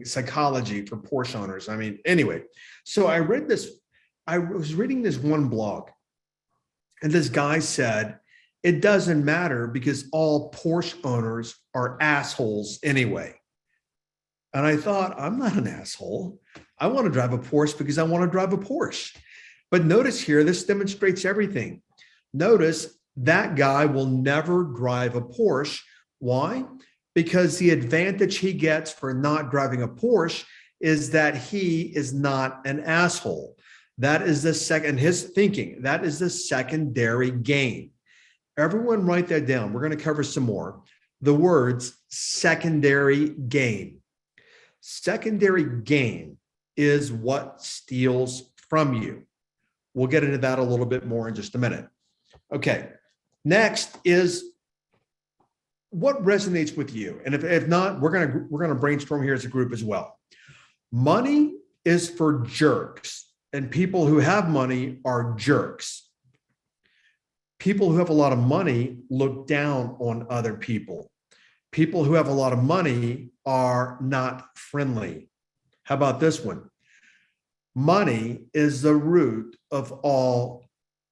Speaker 1: psychology for Porsche owners. I mean, anyway, so I was reading this one blog, and this guy said, it doesn't matter because all Porsche owners are assholes anyway. And I thought, I'm not an asshole. I want to drive a Porsche because I want to drive a Porsche. But notice here, this demonstrates everything. Notice that guy will never drive a Porsche. Why? Because the advantage he gets for not driving a Porsche is that he is not an asshole. That is his thinking. That is the secondary gain. Everyone write that down. We're going to cover some more. The words secondary gain. Secondary gain is what steals from you. We'll get into that a little bit more in just a minute. Okay. Next is what resonates with you. And if not, we're going to brainstorm here as a group as well. Money is for jerks, and people who have money are jerks. People who have a lot of money look down on other people. People who have a lot of money are not friendly. How about this one? Money is the root of all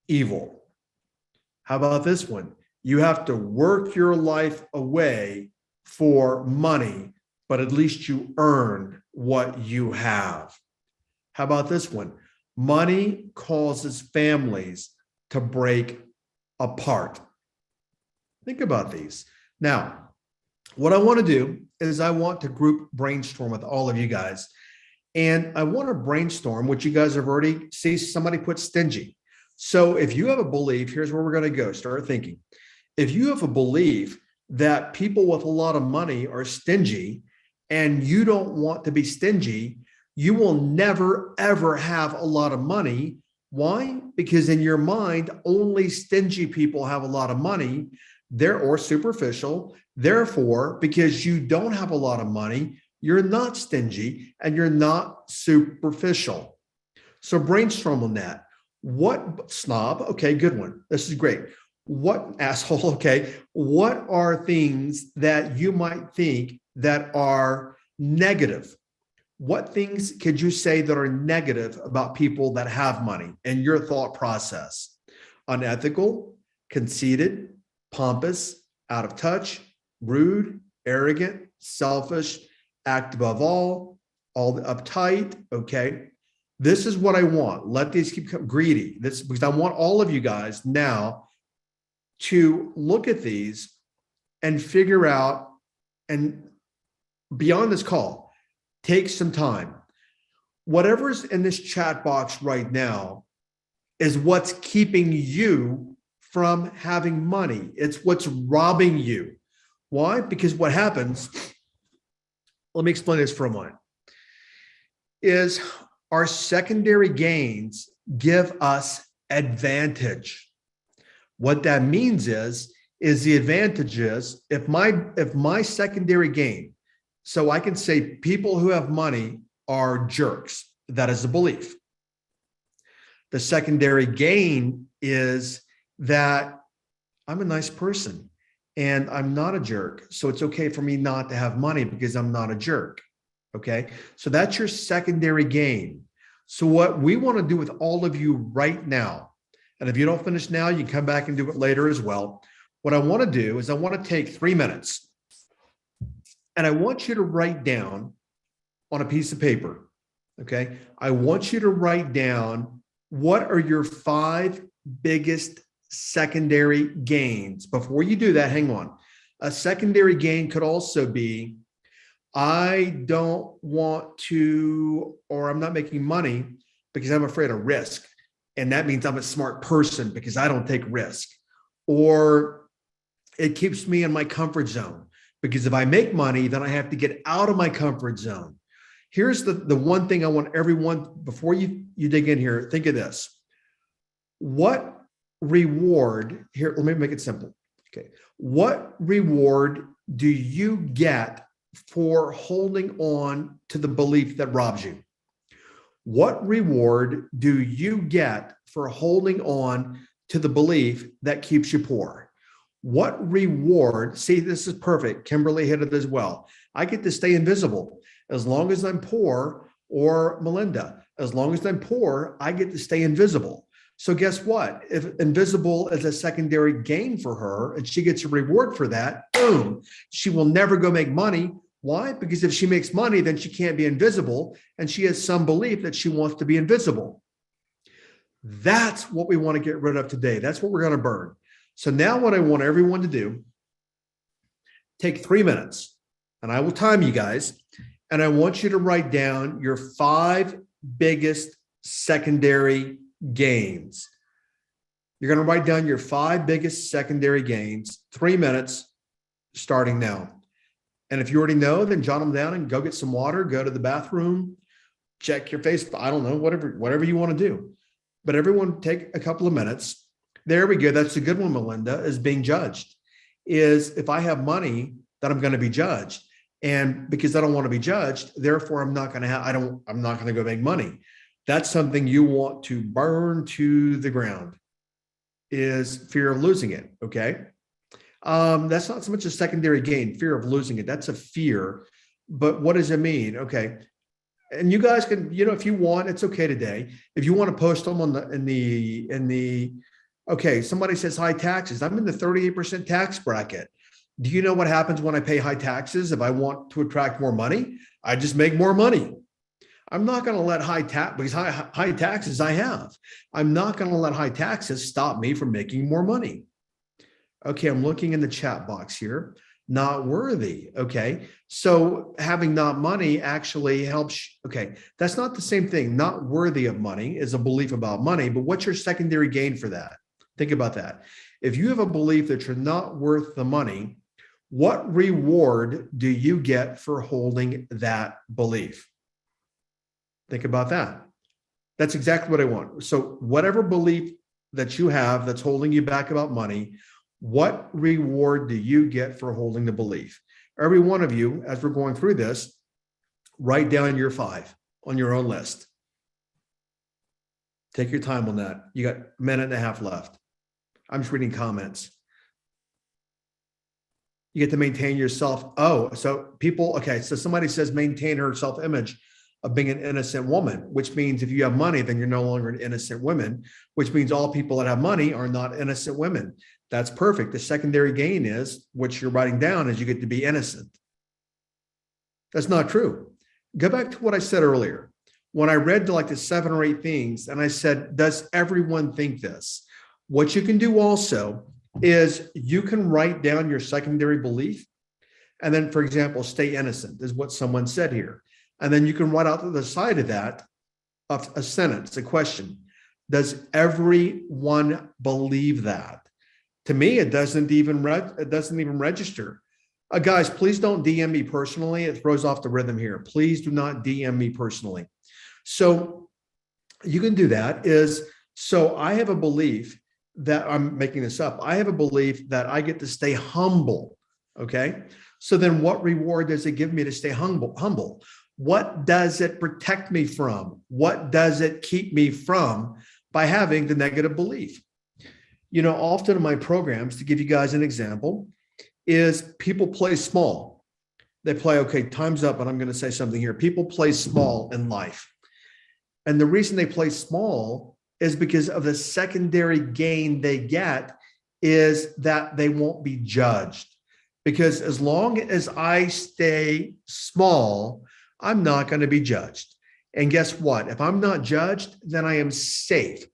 Speaker 1: evil. How about this one? You have to work your life away for money, but at least you earn what you have. How about this one? Money causes families to break apart. Think about these. Now, what I want to do is I want to group brainstorm with all of you guys. And I want to brainstorm what you guys have already see somebody put stingy. So if you have a belief, here's where we're going to go. Start thinking. If you have a belief that people with a lot of money are stingy and you don't want to be stingy, you will never, ever have a lot of money. Why? Because in your mind, only stingy people have a lot of money. Or superficial. Therefore, because you don't have a lot of money, you're not stingy and you're not superficial. So brainstorm on that. What snob? Okay, good one. This is great. What asshole? Okay. What are things that you might think that are negative? What things could you say that are negative about people that have money and your thought process? Unethical, conceited, pompous, out of touch, rude, arrogant, selfish, act above all the uptight. Okay. This is what I want. Let these keep greedy. This because I want all of you guys now to look at these and figure out, and beyond this call, take some time. Whatever's in this chat box right now is what's keeping you from having money. It's what's robbing you. Why? Because what happens, let me explain this for a moment, is our secondary gains give us advantage. What that means is the advantage is if my secondary gain, so I can say people who have money are jerks. That is a belief. The secondary gain is that I'm a nice person and I'm not a jerk. So it's okay for me not to have money because I'm not a jerk. Okay. So that's your secondary gain. So what we want to do with all of you right now, and if you don't finish now, you can come back and do it later as well. What I want to do is I want to take 3 minutes and I want you to write down on a piece of paper. Okay. I want you to write down What are your 5 biggest secondary gains? Before you do that, hang on. A secondary gain could also be, I don't want to, or I'm not making money because I'm afraid of risk. And that means I'm a smart person because I don't take risk. Or it keeps me in my comfort zone because if I make money, then I have to get out of my comfort zone. Here's the one thing I want everyone, before you dig in here, think of this. What reward, here, let me make it simple. Okay. What reward do you get for holding on to the belief that robs you? What reward do you get for holding on to the belief that keeps you poor? What reward, see, this is perfect. Kimberly hit it as well. I get to stay invisible as long as I'm poor, or Melinda, as long as I'm poor, I get to stay invisible. So guess what? If invisible is a secondary gain for her and she gets a reward for that, boom, she will never go make money. Why? Because if she makes money, then she can't be invisible, and she has some belief that she wants to be invisible. That's what we want to get rid of today. That's what we're going to burn. So now what I want everyone to do, take 3 minutes, and I will time you guys, and I want you to write down your 5 biggest secondary gains. You're going to write down your 5 biggest secondary gains, 3 minutes, starting now. And if you already know, then jot them down and go get some water, go to the bathroom, check your face. I don't know, whatever you want to do. But everyone take a couple of minutes. There we go. That's a good one, Melinda, is being judged. Is if I have money, that I'm going to be judged. And because I don't want to be judged, therefore I'm not going to go make money. That's something you want to burn to the ground, is fear of losing it. Okay. That's not so much a secondary gain, fear of losing it. That's a fear. But what does it mean? Okay. And you guys can, if you want, it's okay today. If you want to post them on okay, somebody says high taxes. I'm in the 38% tax bracket. Do you know what happens when I pay high taxes? If I want to attract more money, I just make more money. I'm not going to let high taxes I have. I'm not going to let high taxes stop me from making more money. Okay, I'm looking in the chat box here. Not worthy. Okay, so having not money actually helps. Okay, that's not the same thing. Not worthy of money is a belief about money, but what's your secondary gain for that? Think about that. If you have a belief that you're not worth the money, what reward do you get for holding that belief? Think about that. That's exactly what I want. So whatever belief that you have that's holding you back about money, what reward do you get for holding the belief? Every one of you, as we're going through this, write down your 5 on your own list. Take your time on that. You got a minute and a half left. I'm just reading comments. You get to maintain yourself. Oh, so people, okay, so somebody says maintain her self-image of being an innocent woman, which means if you have money, then you're no longer an innocent woman, which means all people that have money are not innocent women. That's perfect. The secondary gain is, what you're writing down, is you get to be innocent. That's not true. Go back to what I said earlier. When I read like the 7 or 8 things, and I said, does everyone think this? What you can do also is you can write down your secondary belief. And then, for example, stay innocent is what someone said here. And then you can write out to the side of that a sentence, a question. Does everyone believe that? To me, it doesn't even register. Guys, please don't DM me personally. It throws off the rhythm here. Please do not DM me personally. So you can do that so I have a belief that, I'm making this up, I have a belief that I get to stay humble. Okay. So then what reward does it give me to stay humble? What does it protect me from? What does it keep me from by having the negative belief? Often in my programs, to give you guys an example, is people play small. They play, okay, time's up, and I'm going to say something here. People play small in life. And the reason they play small is because of the secondary gain they get is that they won't be judged. Because as long as I stay small, I'm not going to be judged. And guess what? If I'm not judged, then I am safe,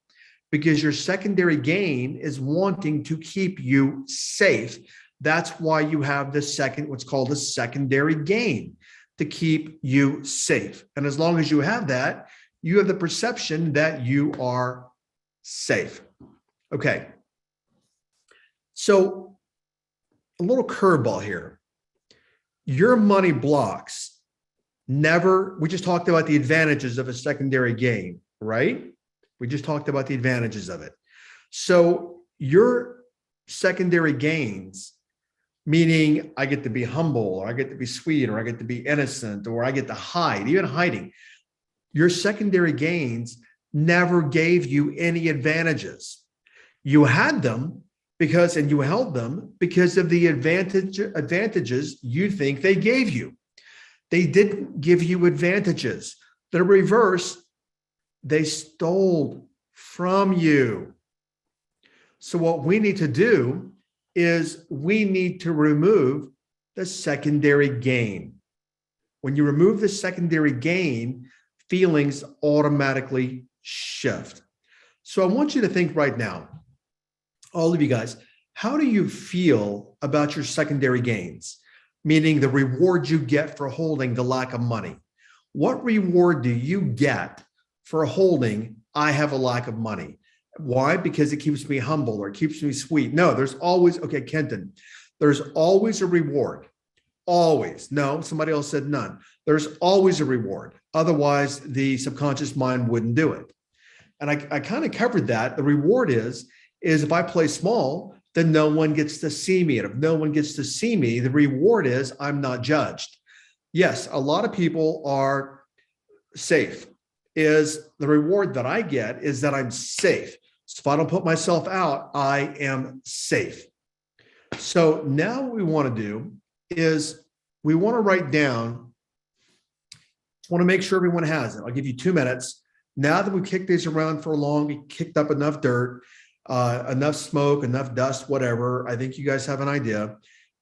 Speaker 1: because your secondary gain is wanting to keep you safe. That's why you have the second, what's called a secondary gain, to keep you safe. And as long as you have that, you have the perception that you are safe. Okay. So a little curveball here. Your money blocks never, we just talked about the advantages of a secondary gain, right? We just talked about the advantages of it. So your secondary gains, meaning I get to be humble, or I get to be sweet, or I get to be innocent, or I get to hide, even hiding. Your secondary gains never gave you any advantages. You had them because, and you held them because of the advantages you think they gave you. They didn't give you advantages. The reverse, they stole from you. So what we need to do is we need to remove the secondary gain. When you remove the secondary gain, feelings automatically shift. So I want you to think right now, all of you guys, how do you feel about your secondary gains? Meaning the reward you get for holding the lack of money. What reward do you get for holding, I have a lack of money? Why? Because it keeps me humble, or it keeps me sweet. No, there's always, okay, Kenton, there's always a reward. Always. No, somebody else said none. There's always a reward. Otherwise, the subconscious mind wouldn't do it. And I kind of covered that. The reward is if I play small, then no one gets to see me. And if no one gets to see me, the reward is I'm not judged. Yes, a lot of people are safe. Is the reward that I get is that I'm safe. So if I don't put myself out, I am safe. So now what we want to do is we want to write down, want to make sure everyone has it. I'll give you 2 minutes. Now that we've kicked these around for long, we kicked up enough dirt, enough smoke, enough dust, whatever. I think you guys have an idea.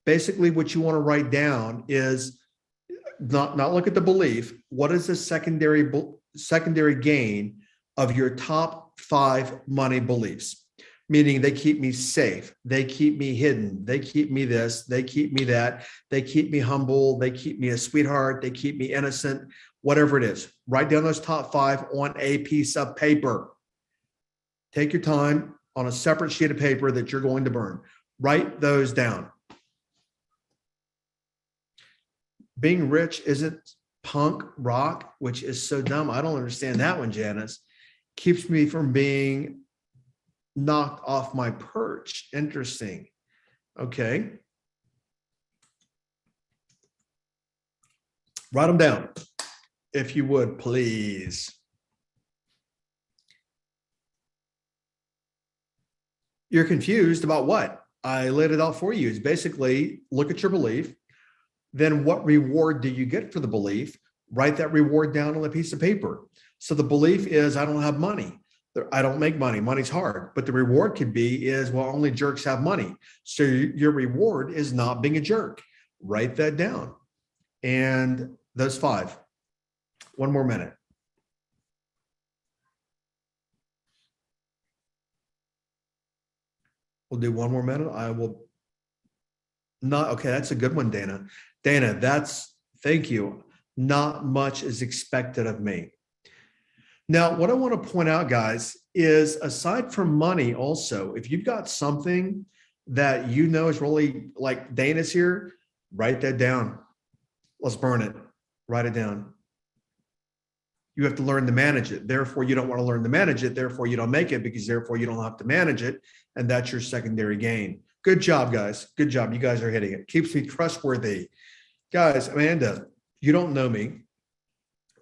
Speaker 1: Basically, what you want to write down is not look at the belief. What is the secondary gain of your top 5 money beliefs? Meaning they keep me safe, they keep me hidden, they keep me this, they keep me that, they keep me humble, they keep me a sweetheart, they keep me innocent, whatever it is. Write down those top 5 on a piece of paper. Take your time on a separate sheet of paper that you're going to burn. Write those down. Being rich isn't punk rock, which is so dumb. I don't understand that one, Janice. Keeps me from being knocked off my perch. Interesting. Okay. Write them down, if you would, please. You're confused about what? I laid it out for you. It's basically look at your belief. Then what reward do you get for the belief? Write that reward down on a piece of paper. So the belief is, I don't have money. I don't make money. Money's hard. But the reward could be is, well, only jerks have money. So your reward is not being a jerk. Write that down. And those 5. 1 more minute. We'll do 1 more minute. I will not. Okay, that's a good one, Dana. Dana, thank you. Not much is expected of me. Now, what I want to point out, guys, is aside from money, also, if you've got something that you know is really like Dana's here, write that down. Let's burn it. Write it down. You have to learn to manage it. Therefore, you don't want to learn to manage it. Therefore, you don't make it, because therefore you don't have to manage it. And that's your secondary gain. Good job, guys. Good job. You guys are hitting it. Keeps me trustworthy. Guys, Amanda, you don't know me.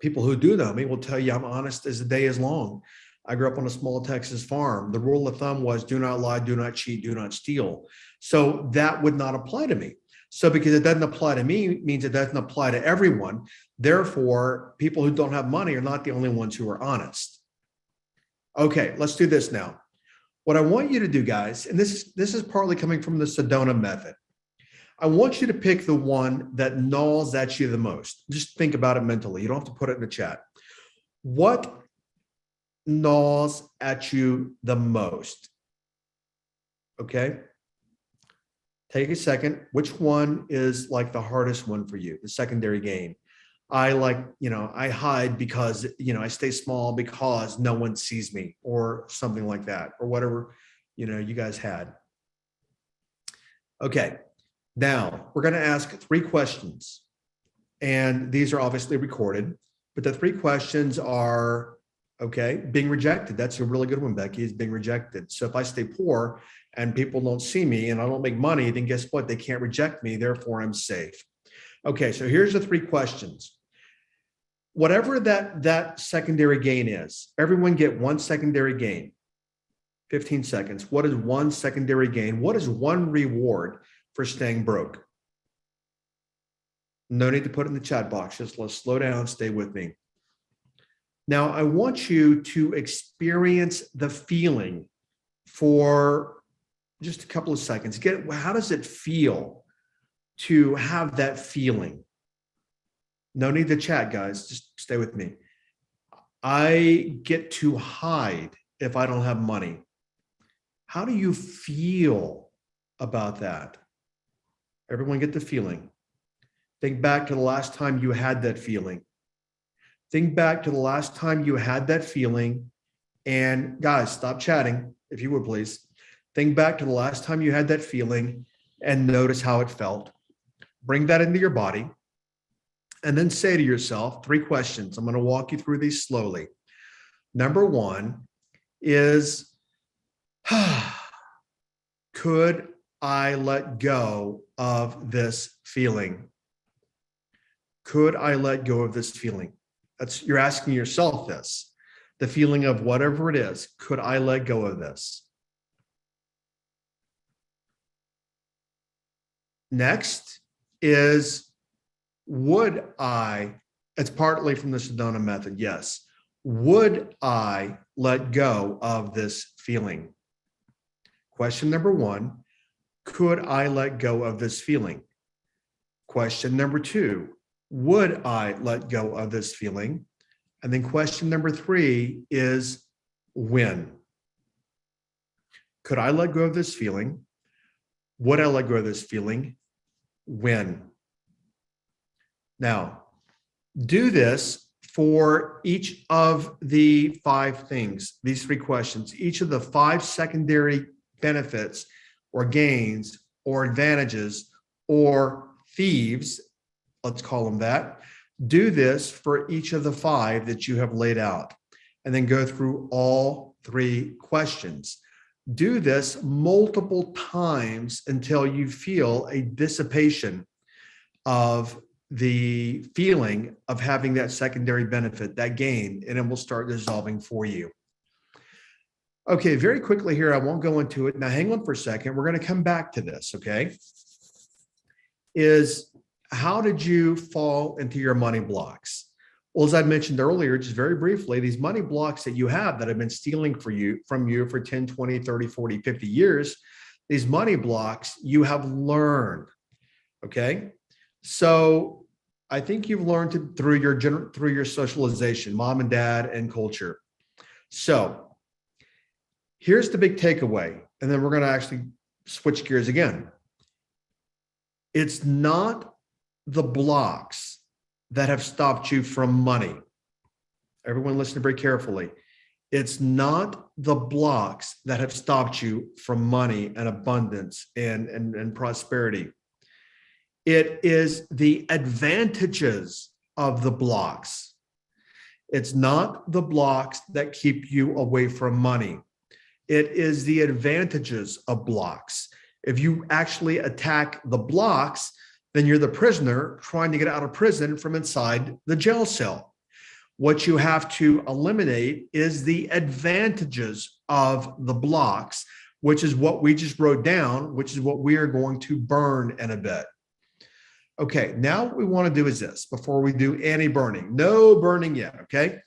Speaker 1: People who do know me will tell you I'm honest as the day is long. I grew up on a small Texas farm. The rule of thumb was do not lie, do not cheat, do not steal. So that would not apply to me. So because it doesn't apply to me means it doesn't apply to everyone. Therefore, people who don't have money are not the only ones who are honest. Okay, let's do this now. What I want you to do, guys, and this is partly coming from the Sedona method. I want you to pick the one that gnaws at you the most. Just think about it mentally. You don't have to put it in the chat. What gnaws at you the most? Okay. Take a second. Which one is like the hardest one for you? The secondary gain. I like, I hide because, I stay small because no one sees me or something like that, or whatever, you guys had. Okay. Now we're going to ask 3 questions, and these are obviously recorded, but the 3 questions are, okay, being rejected. That's a really good one, Becky, is being rejected. So if I stay poor and people don't see me and I don't make money, then guess what? They can't reject me. Therefore, I'm safe. Okay, so here's the 3 questions. Whatever that secondary gain is, everyone get 1 secondary gain. 15 seconds. What is 1 secondary gain? What is 1 reward for staying broke? No need to put it in the chat box. Just let's slow down, stay with me. Now, I want you to experience the feeling for just a couple of seconds. How does it feel to have that feeling? No need to chat, guys. Just stay with me. I get to hide if I don't have money. How do you feel about that? Everyone get the feeling. Think back to the last time you had that feeling. Think back to the last time you had that feeling. And guys, stop chatting, if you would please. Think back to the last time you had that feeling and notice how it felt. Bring that into your body. And then say to yourself 3 questions. I'm going to walk you through these slowly. Number 1 is, could I let go of this feeling? Could I let go of this feeling? You're asking yourself this, the feeling of whatever it is. Could I let go of this? Next is, would I, it's partly from the Sedona method, yes. Would I let go of this feeling? Question number 1, could I let go of this feeling? Question number 2, would I let go of this feeling? And then question number 3 is, when? Could I let go of this feeling? Would I let go of this feeling? When? Now, do this for each of the 5 things, these 3 questions, each of the 5 secondary benefits or gains or advantages or thieves, let's call them that. Do this for each of the 5 that you have laid out, and then go through all 3 questions. Do this multiple times until you feel a dissipation of the feeling of having that secondary benefit, that gain, and it will start dissolving for you. Okay, very quickly here, I won't go into it. Now, hang on for a second. We're going to come back to this, okay? Is how did you fall into your money blocks? Well, as I mentioned earlier, just very briefly, these money blocks that you have that have been stealing from you for 10, 20, 30, 40, 50 years, these money blocks you have learned, okay? So I think you've learned it through your socialization, mom and dad and culture. So here's the big takeaway, and then we're going to actually switch gears again. It's not the blocks that have stopped you from money. Everyone listen very carefully. It's not the blocks that have stopped you from money and abundance and prosperity. It is the advantages of the blocks. It's not the blocks that keep you away from money. It is the advantages of blocks. If you actually attack the blocks, then you're the prisoner trying to get out of prison from inside the jail cell. What you have to eliminate is the advantages of the blocks, which is what we just wrote down, which is what we are going to burn in a bit. Okay, now what we want to do is this, before we do any burning. No burning yet, okay?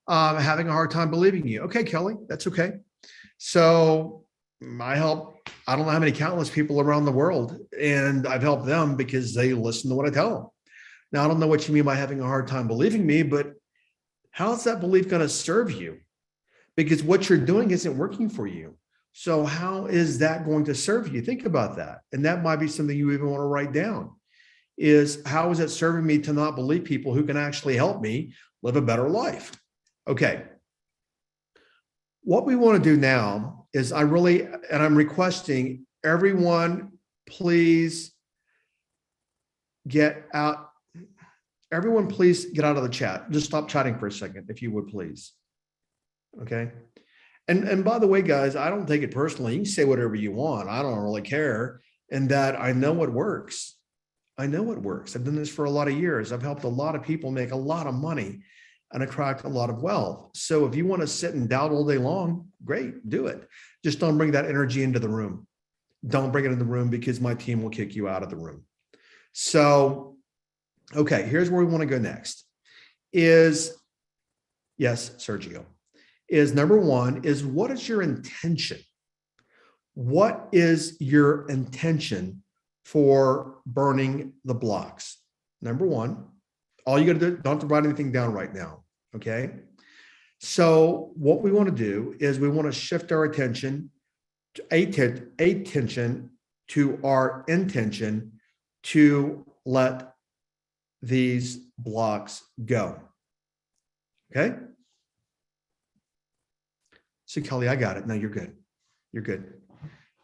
Speaker 1: I'm having a hard time believing you. Okay, Kelly, that's okay. So I don't know how many countless people around the world, and I've helped them because they listen to what I tell them. Now, I don't know what you mean by having a hard time believing me, but how is that belief going to serve you? Because what you're doing isn't working for you. So how is that going to serve you? Think about that. And that might be something you even want to write down, is how is it serving me to not believe people who can actually help me live a better life? Okay. What we want to do now is I'm requesting everyone, please get out. Everyone, please get out of the chat. Just stop chatting for a second, if you would, please. Okay. And by the way, guys, I don't take it personally. You can say whatever you want. I don't really care. And that I know what works. I know what works. I've done this for a lot of years. I've helped a lot of people make a lot of money and attract a lot of wealth. So if you want to sit and doubt all day long, great, do it. Just don't bring that energy into the room. Don't bring it in the room, because my team will kick you out of the room. So, okay, here's where we want to go next. Yes, Sergio. Is number one is, what is your intention? What is your intention for burning the blocks? Number one, all you got to do, don't have to write anything down right now. Okay. So what we want to do is we want to shift our attention to attention to our intention to let these blocks go. Okay. See, Kelly, I got it. No, you're good. You're good.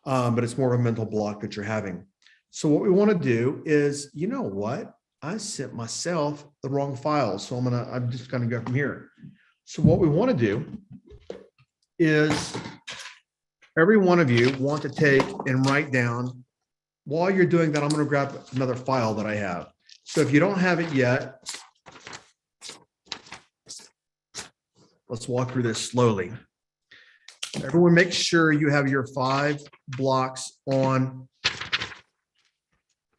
Speaker 1: But it's more of a mental block that you're having. So what we want to do is, you know what? I sent myself the wrong file. So I'm just going to go from here. So what we want to do is, every one of you want to take and write down. While you're doing that, I'm going to grab another file that I have. So if you don't have it yet, let's walk through this slowly. Everyone, make sure you have your 5 blocks on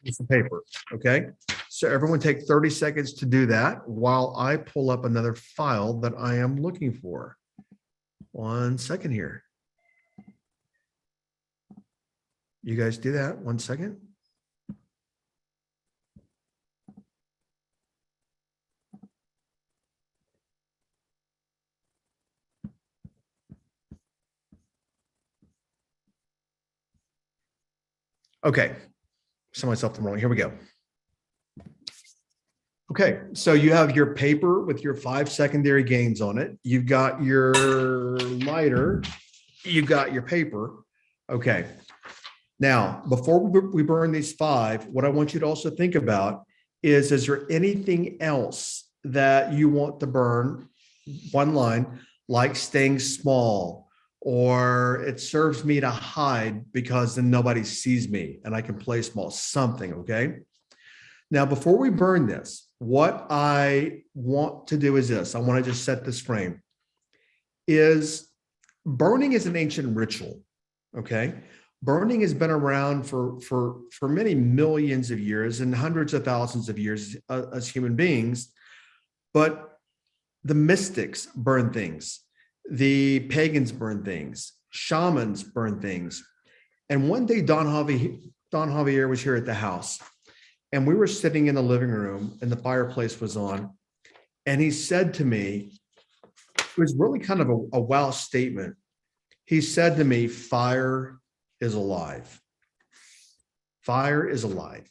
Speaker 1: piece of paper, okay? So everyone take 30 seconds to do that while I pull up another file that I am looking for. 1 second here. You guys do that, 1 second. Okay, set myself the wrong. Here we go. Okay, so you have your paper with your 5 secondary gains on it. You've got your lighter. You've got your paper. Okay. Now, before we burn these 5, what I want you to also think about is there anything else that you want to burn? One line, like staying small, or it serves me to hide because then nobody sees me and I can play small, something, okay? Now, before we burn this, what I want to do is this. I want to just set this frame. Is burning is an ancient ritual, okay? Burning has been around for many millions of years and hundreds of thousands of years as human beings, but the mystics burn things. The pagans burn things, shamans burn things. And one day, Don Javier was here at the house, and we were sitting in the living room and the fireplace was on. And he said to me, it was really kind of a wow statement. He said to me, fire is alive. Fire is alive.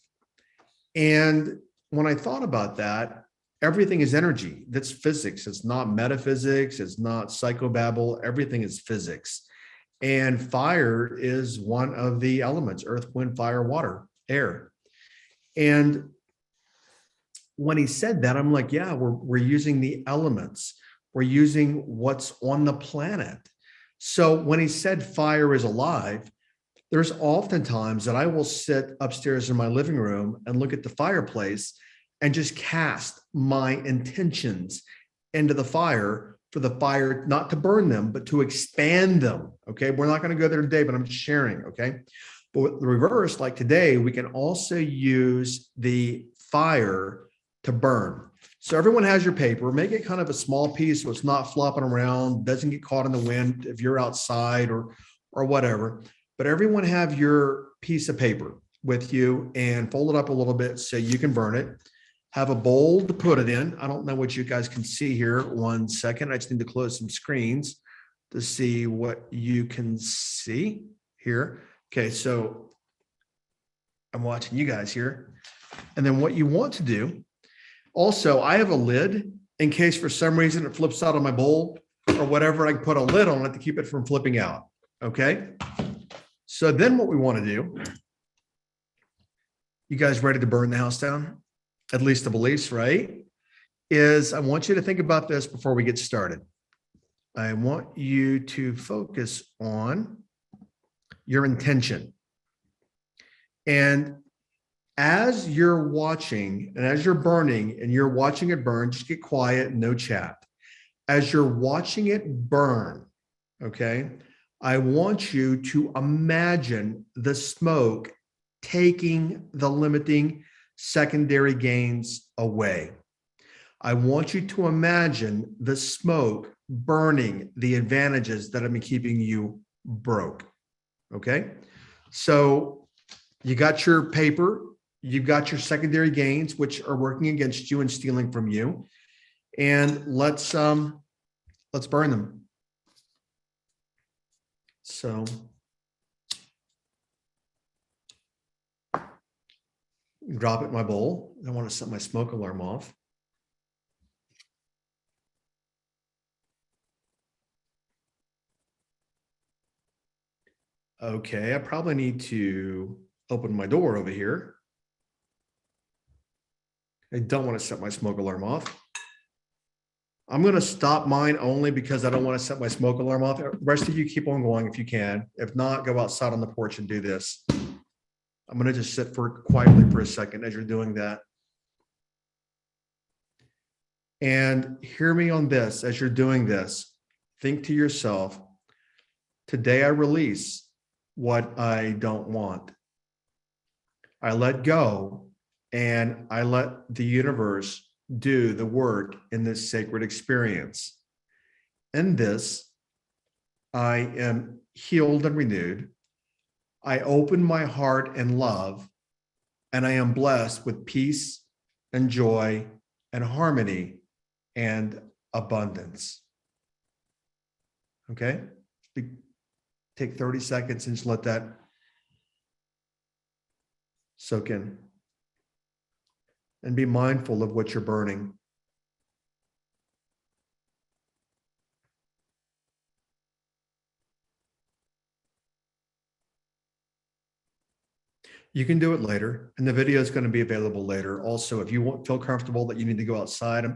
Speaker 1: And when I thought about that, everything is energy. That's physics. It's not metaphysics. It's not psychobabble. Everything is physics. And fire is one of the elements: earth, wind, fire, water, air. And when he said that, I'm like, yeah, we're using the elements. We're using what's on the planet. So when he said fire is alive, there's oftentimes that I will sit upstairs in my living room and look at the fireplace and just cast my intentions into the fire, for the fire not to burn them, but to expand them. Okay. We're not going to go there today, but I'm just sharing. Okay. But with the reverse, like today, we can also use the fire to burn. So everyone has your paper. Make it kind of a small piece so it's not flopping around, doesn't get caught in the wind if you're outside or whatever. But everyone have your piece of paper with you and fold it up a little bit so you can burn it. have a bowl to put it in. I don't know what you guys can see here. 1 second. I just need to close some screens to see what you can see here. Okay, so I'm watching you guys here. And then what you want to do, also, I have a lid in case for some reason it flips out of my bowl or whatever. I can put a lid on it to keep it from flipping out. Okay. So then what we want to do, you guys ready to burn the house down? At least the beliefs, right? Is I want you to think about this before we get started. I want you to focus on your intention. And as you're watching and as you're burning and you're watching it burn, just get quiet, no chat. As you're watching it burn, okay, I want you to imagine the smoke taking the limiting secondary gains away. I want you to imagine the smoke burning the advantages that have been keeping you broke. Okay. So you got your paper, you've got your secondary gains, which are working against you and stealing from you. And let's burn them. So drop it in my bowl. I want to set my smoke alarm off. Okay, I probably need to open my door over here. I don't want to set my smoke alarm off. I'm going to stop mine only because I don't want to set my smoke alarm off. The rest of you keep on going if you can. If not, go outside on the porch and do this. I'm going to just sit quietly for a second as you're doing that. And hear me on this as you're doing this. Think to yourself, today I release what I don't want. I let go and I let the universe do the work in this sacred experience. In this, I am healed and renewed. I open my heart and love, and I am blessed with peace and joy and harmony and abundance. Okay? Take 30 seconds and just let that soak in. And be mindful of what you're burning. You can do it later, and the video is going to be available later. Also, if you feel comfortable that you need to go outside,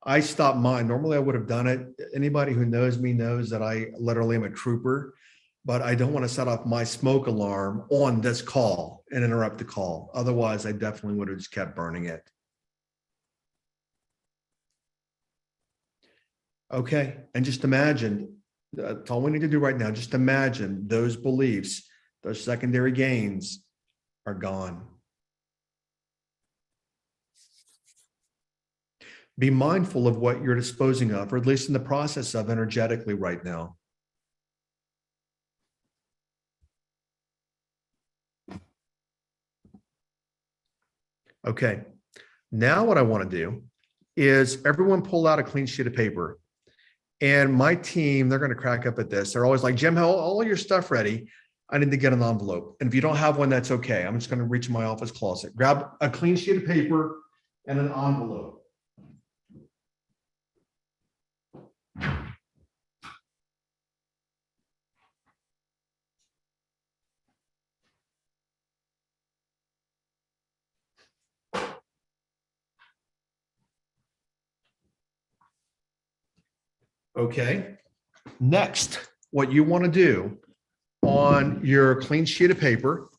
Speaker 1: I stopped mine. Normally, I would have done it. Anybody who knows me knows that I literally am a trooper, but I don't want to set off my smoke alarm on this call and interrupt the call. Otherwise, I definitely would have just kept burning it. Okay, and just imagine, that's all we need to do right now. Just imagine those beliefs, those secondary gains are gone. Be mindful of what you're disposing of, or at least in the process of energetically right now. Okay, now what I want to do is everyone pull out a clean sheet of paper. And my team, they're going to crack up at this. They're always like, Jim, have all your stuff ready. I need to get an envelope. And if you don't have one, that's okay. I'm just going to reach in my office closet, grab a clean sheet of paper and an envelope. Okay. Next, what you want to do on your clean sheet of paper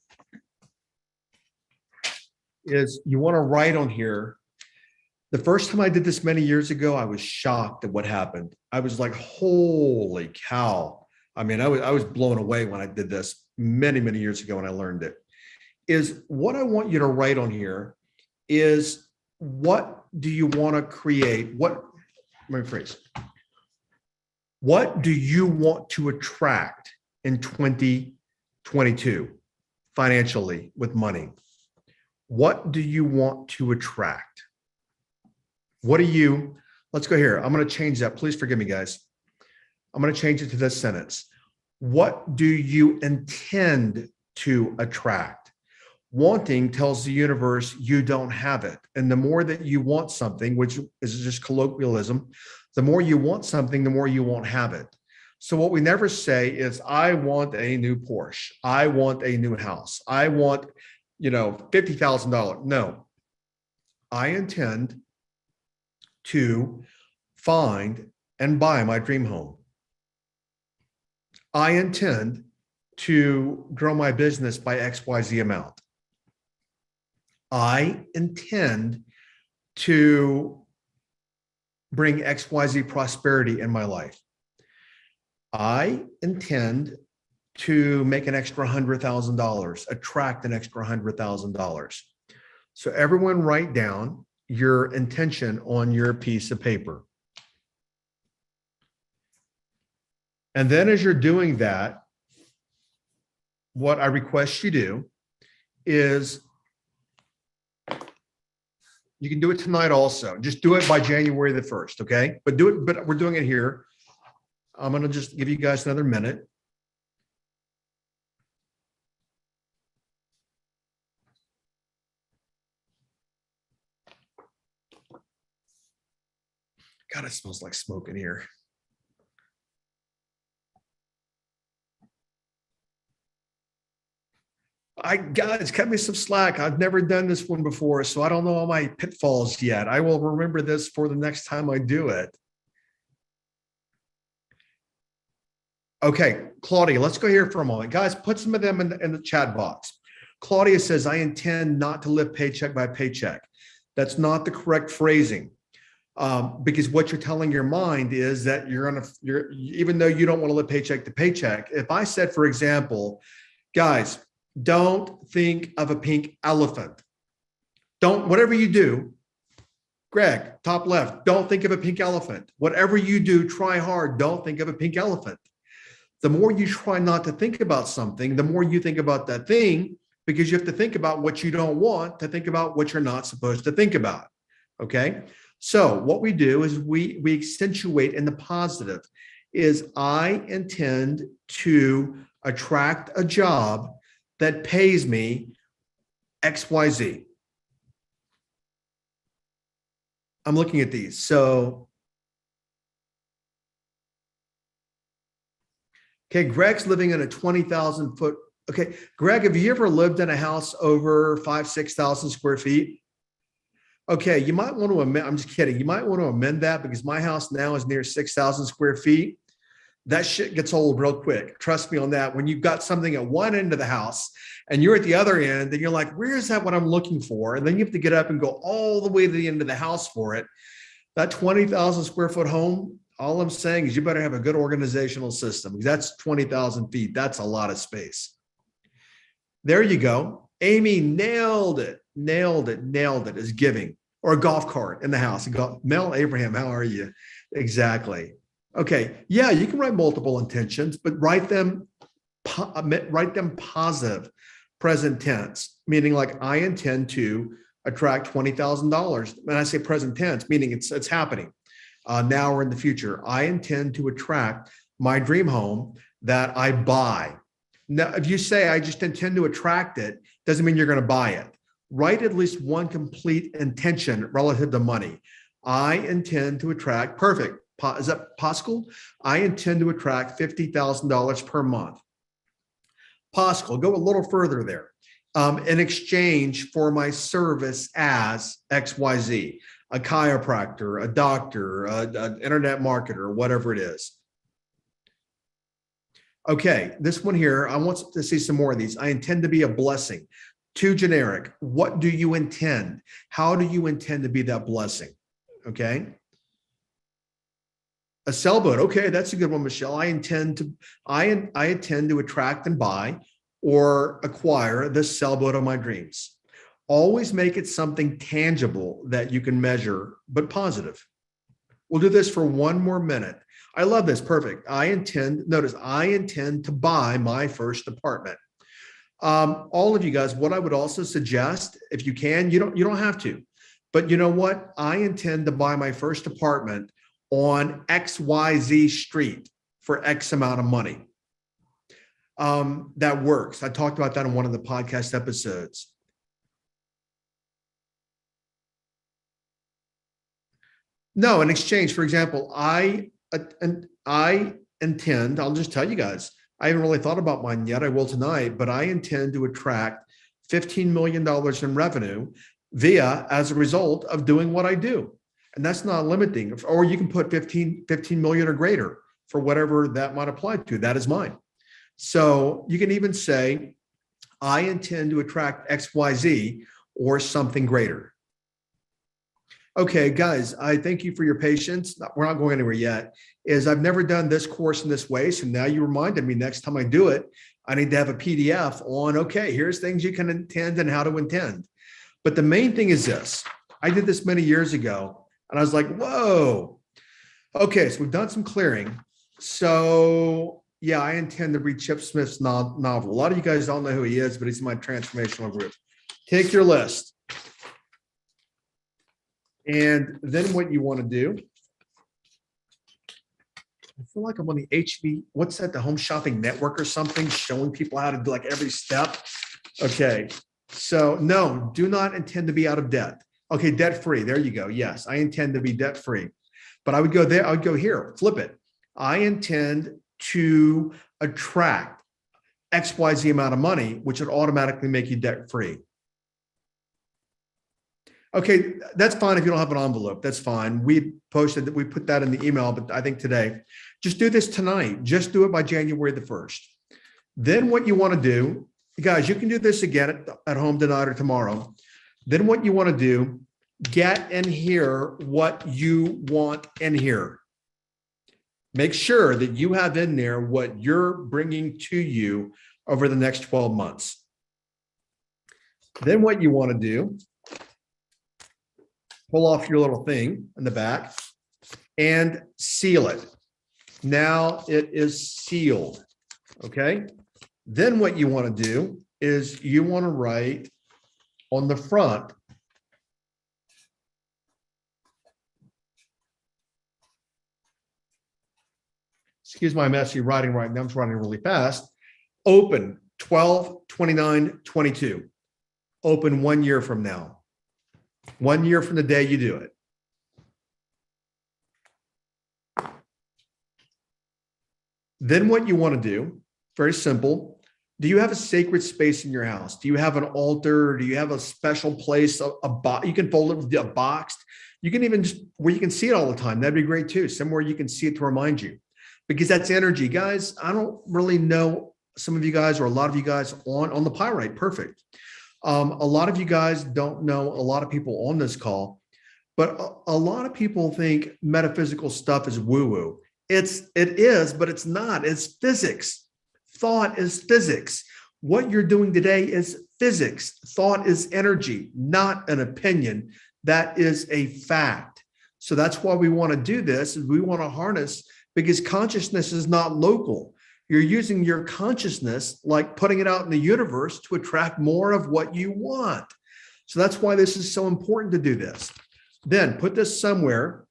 Speaker 1: is you want to write on here. The first time I did this many years ago, I was shocked at what happened. I was like, holy cow. I mean, I was blown away when I did this many, many years ago when I learned it. Is what I want you to write on here is, what do you want to create? What do you want to attract in 2022 financially with money? What do you want to attract? What do you, let's go here. I'm going to change that. Please forgive me, guys. I'm going to change it to this sentence. What do you intend to attract? Wanting tells the universe you don't have it. And the more that you want something, which is just colloquialism, the more you want something, the more you won't have it. So what we never say is, I want a new Porsche. I want a new house. I want, $50,000. No, I intend to find and buy my dream home. I intend to grow my business by XYZ amount. I intend to bring XYZ prosperity in my life. I intend to make an extra $100,000, attract an extra $100,000. So everyone write down your intention on your piece of paper. And then as you're doing that, what I request you do is, you can do it tonight also. Just do it by January the 1st, okay? But we're doing it here. I'm going to just give you guys another minute. God, it smells like smoke in here. Guys, cut me some slack. I've never done this one before, so I don't know all my pitfalls yet. I will remember this for the next time I do it. Okay, Claudia, let's go here for a moment. Guys, put some of them in the chat box. Claudia says, I intend not to live paycheck by paycheck. That's not the correct phrasing. Because what you're telling your mind is that you're even though you don't want to live paycheck to paycheck. If I said, for example, guys, don't think of a pink elephant. Whatever you do, Greg, top left, don't think of a pink elephant. Whatever you do, try hard. Don't think of a pink elephant. The more you try not to think about something, the more you think about that thing, because you have to think about what you don't want to think about what you're not supposed to think about. Okay. So what we do is we accentuate in the positive is, I intend to attract a job that pays me XYZ. I'm looking at these. So, okay, Greg's living in a 20,000 foot. Okay, Greg, have you ever lived in a house over 5,000-6,000 square feet? Okay, you might want to amend, I'm just kidding. You might want to amend that, because my house now is near 6,000 square feet. That shit gets old real quick. Trust me on that. When you've got something at one end of the house and you're at the other end, then you're like, where's that what I'm looking for? And then you have to get up and go all the way to the end of the house for it. That 20,000 square foot home, all I'm saying is you better have a good organizational system, because that's 20,000 feet. That's a lot of space. There you go. Amy nailed it. Nailed it is giving. Or a golf cart in the house. Mel Abraham, how are you? Exactly. Okay. Yeah, you can write multiple intentions, but write them positive, present tense, meaning like, I intend to attract $20,000. When I say present tense, meaning it's happening now or in the future. I intend to attract my dream home that I buy. Now, if you say, I just intend to attract it, doesn't mean you're going to buy it. Write at least one complete intention relative to money. I intend to attract, perfect. Is that possible? I intend to attract $50,000 per month. Possible. Go a little further there. In exchange for my service as XYZ, a chiropractor, a doctor, an internet marketer, whatever it is. Okay, this one here, I want to see some more of these. I intend to be a blessing. Too generic. What do you intend? How do you intend to be that blessing? Okay. A sailboat. Okay, that's a good one, Michelle. I intend to attract and buy or acquire this sailboat of my dreams. Always make it something tangible that you can measure, but positive. We'll do this for one more minute. I love this. Perfect. Notice, I intend to buy my first apartment. All of you guys, what I would also suggest, if you can, you don't have to, But you know what? I intend to buy my first apartment on XYZ street for X amount of money. That works. I talked about that in one of the podcast episodes. No, in exchange, for example, I intend, I'll just tell you guys, I haven't really thought about mine yet. I will tonight, but I intend to attract $15 million in revenue as a result of doing what I do. And that's not limiting. Or you can put 15 million or greater for whatever that might apply to. That is mine. So you can even say, I intend to attract XYZ or something greater. Okay, guys, I thank you for your patience. We're not going anywhere yet. I've never done this course in this way. So now you reminded me next time I do it, I need to have a PDF on, okay, here's things you can intend and how to intend. But the main thing is this. I did this many years ago and I was like, whoa. Okay, so we've done some clearing. So yeah, I intend to read Chip Smith's novel. A lot of you guys don't know who he is, but he's in my transformational group. Take your list. And then what you want to do, I feel like I'm on the what's that, the Home Shopping Network or something, showing people how to do like every step. Okay, so no, do not intend to be out of debt. Okay, debt-free, there you go. Yes, I intend to be debt-free. But I would go there, I would go here, flip it. I intend to attract XYZ amount of money, which would automatically make you debt-free. Okay, that's fine if you don't have an envelope. That's fine. We put that in the email, but I think today, just do this tonight. Just do it by January the 1st. Then what you want to do, guys, you can do this again at home tonight or tomorrow. Then what you want to do, get in here what you want in here. Make sure that you have in there what you're bringing to you over the next 12 months. Then what you want to do, pull off your little thing in the back and seal it. Now it is sealed, okay? Then what you want to do is you want to write on the front, excuse my messy writing right now, I'm writing really fast, open 12/29/22, open 1 year from now. 1 year from the day you do it. Then what you want to do, very simple. Do you have a sacred space in your house? Do you have an altar? Do you have a special place? You can fold it with a box. You can even just where you can see it all the time. That'd be great too. Somewhere you can see it to remind you, because that's energy, guys. I don't really know some of you guys or a lot of you guys on the pyrite. Perfect. A lot of you guys don't know a lot of people on this call, but a lot of people think metaphysical stuff is woo-woo. It is, but it's not. It's physics. Thought is physics. What you're doing today is physics. Thought is energy, not an opinion. That is a fact. So that's why we want to do this. We want to harness, because consciousness is not local. You're using your consciousness, like putting it out in the universe, to attract more of what you want. So that's why this is so important to do this. Then put this somewhere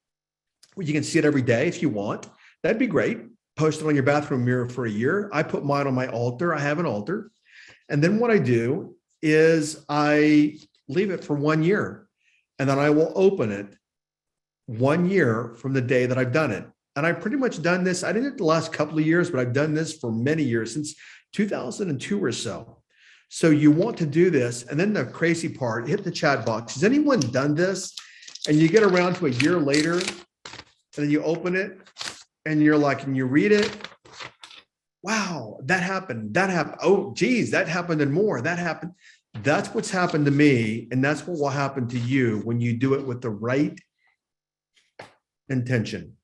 Speaker 1: where you can see it every day if you want. That'd be great. Post it on your bathroom mirror for a year. I put mine on my altar. I have an altar. And then what I do is I leave it for 1 year, and then I will open it 1 year from the day that I've done it. And I've pretty much done this. I did it the last couple of years, but I've done this for many years, since 2002 or so. So you want to do this. And then the crazy part, hit the chat box. Has anyone done this? And you get around to a year later, and then you open it and you're like, and you read it. Wow, that happened. That happened. Oh, geez, that happened and more. That happened. That's what's happened to me. And that's what will happen to you when you do it with the right intention.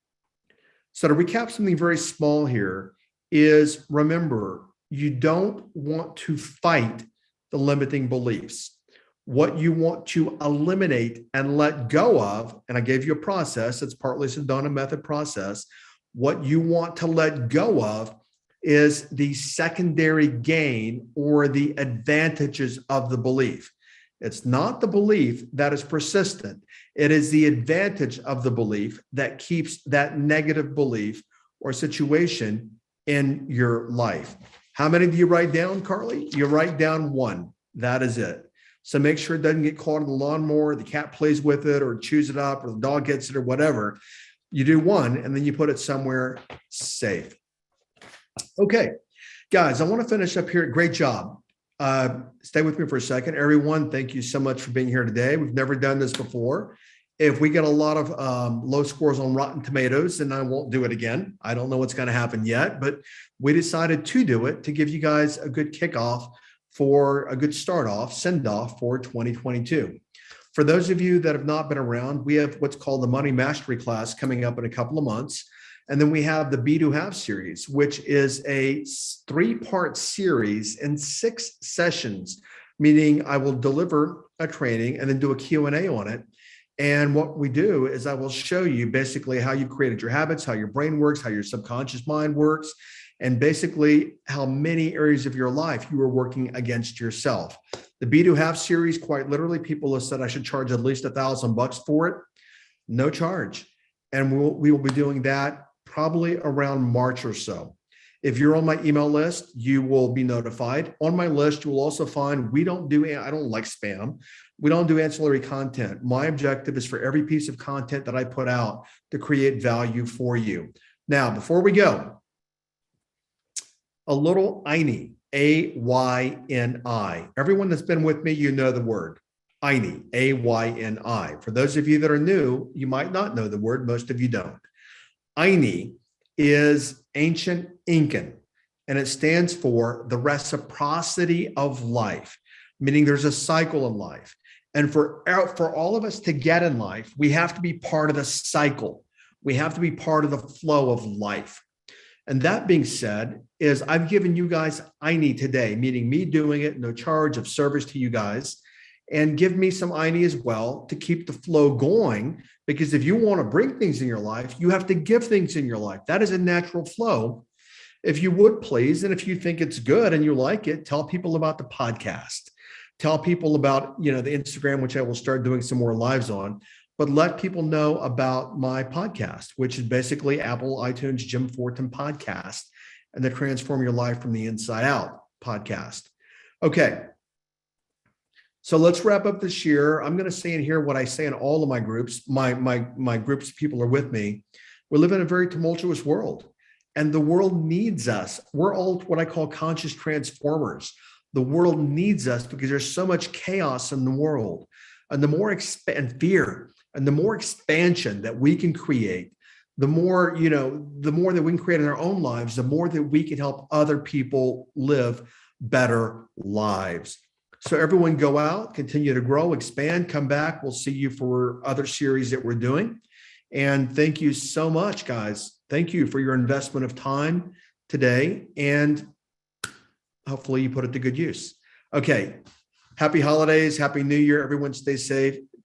Speaker 1: So to recap something very small here is, remember, you don't want to fight the limiting beliefs. What you want to eliminate and let go of, and I gave you a process, it's partly Sedona method process. What you want to let go of is the secondary gain or the advantages of the belief. It's not the belief that is persistent. It is the advantage of the belief that keeps that negative belief or situation in your life. How many do you write down, Carly? You write down one. That is it. So make sure it doesn't get caught in the lawnmower, the cat plays with it or chews it up or the dog gets it or whatever. You do one and then you put it somewhere safe. Okay, guys, I want to finish up here. Great job. Stay with me for a second. Everyone, thank you so much for being here today. We've never done this before. If we get a lot of low scores on Rotten Tomatoes, then I won't do it again. I don't know what's going to happen yet, but we decided to do it to give you guys a good kickoff for a good start off, send off for 2022. For those of you that have not been around, we have what's called the Money Mastery class coming up in a couple of months. And then we have the Be to Have series, which is a 3-part series in 6 sessions, meaning I will deliver a training and then do a Q&A on it. And what we do is I will show you basically how you created your habits, how your brain works, how your subconscious mind works, and basically how many areas of your life you are working against yourself. The Be to Have series, quite literally, people have said I should charge at least $1,000 for it. No charge. And we will be doing that probably around March or so. If you're on my email list, you will be notified. On my list, you will also find I don't like spam. We don't do ancillary content. My objective is for every piece of content that I put out to create value for you. Now, before we go, a little AYNI, A-Y-N-I. Everyone that's been with me, you know the word. AYNI, A-Y-N-I. For those of you that are new, you might not know the word. Most of you don't. AYNI is ancient Incan, and it stands for the reciprocity of life, meaning there's a cycle in life. And for all of us to get in life, we have to be part of the cycle. We have to be part of the flow of life. And that being said, is I've given you guys AYNI today, meaning me doing it, no charge of service to you guys, and give me some AYNI as well to keep the flow going. Because if you want to bring things in your life, you have to give things in your life. That is a natural flow. If you would please, and if you think it's good and you like it, tell people about the podcast. Tell people about, the Instagram, which I will start doing some more lives on. But let people know about my podcast, which is basically Apple, iTunes, Jim Fortin podcast, and the Transform Your Life from the Inside Out podcast. Okay. So let's wrap up this year. I'm going to say in here what I say in all of my groups. My groups of people are with me. We live in a very tumultuous world, and the world needs us. We're all what I call conscious transformers. The world needs us because there's so much chaos in the world, and the more fear and the more expansion that we can create, the more that we can create in our own lives, the more that we can help other people live better lives. So everyone go out, continue to grow, expand, come back. We'll see you for other series that we're doing. And thank you so much, guys. Thank you for your investment of time today. And hopefully you put it to good use. Okay. Happy holidays. Happy New Year. Everyone stay safe.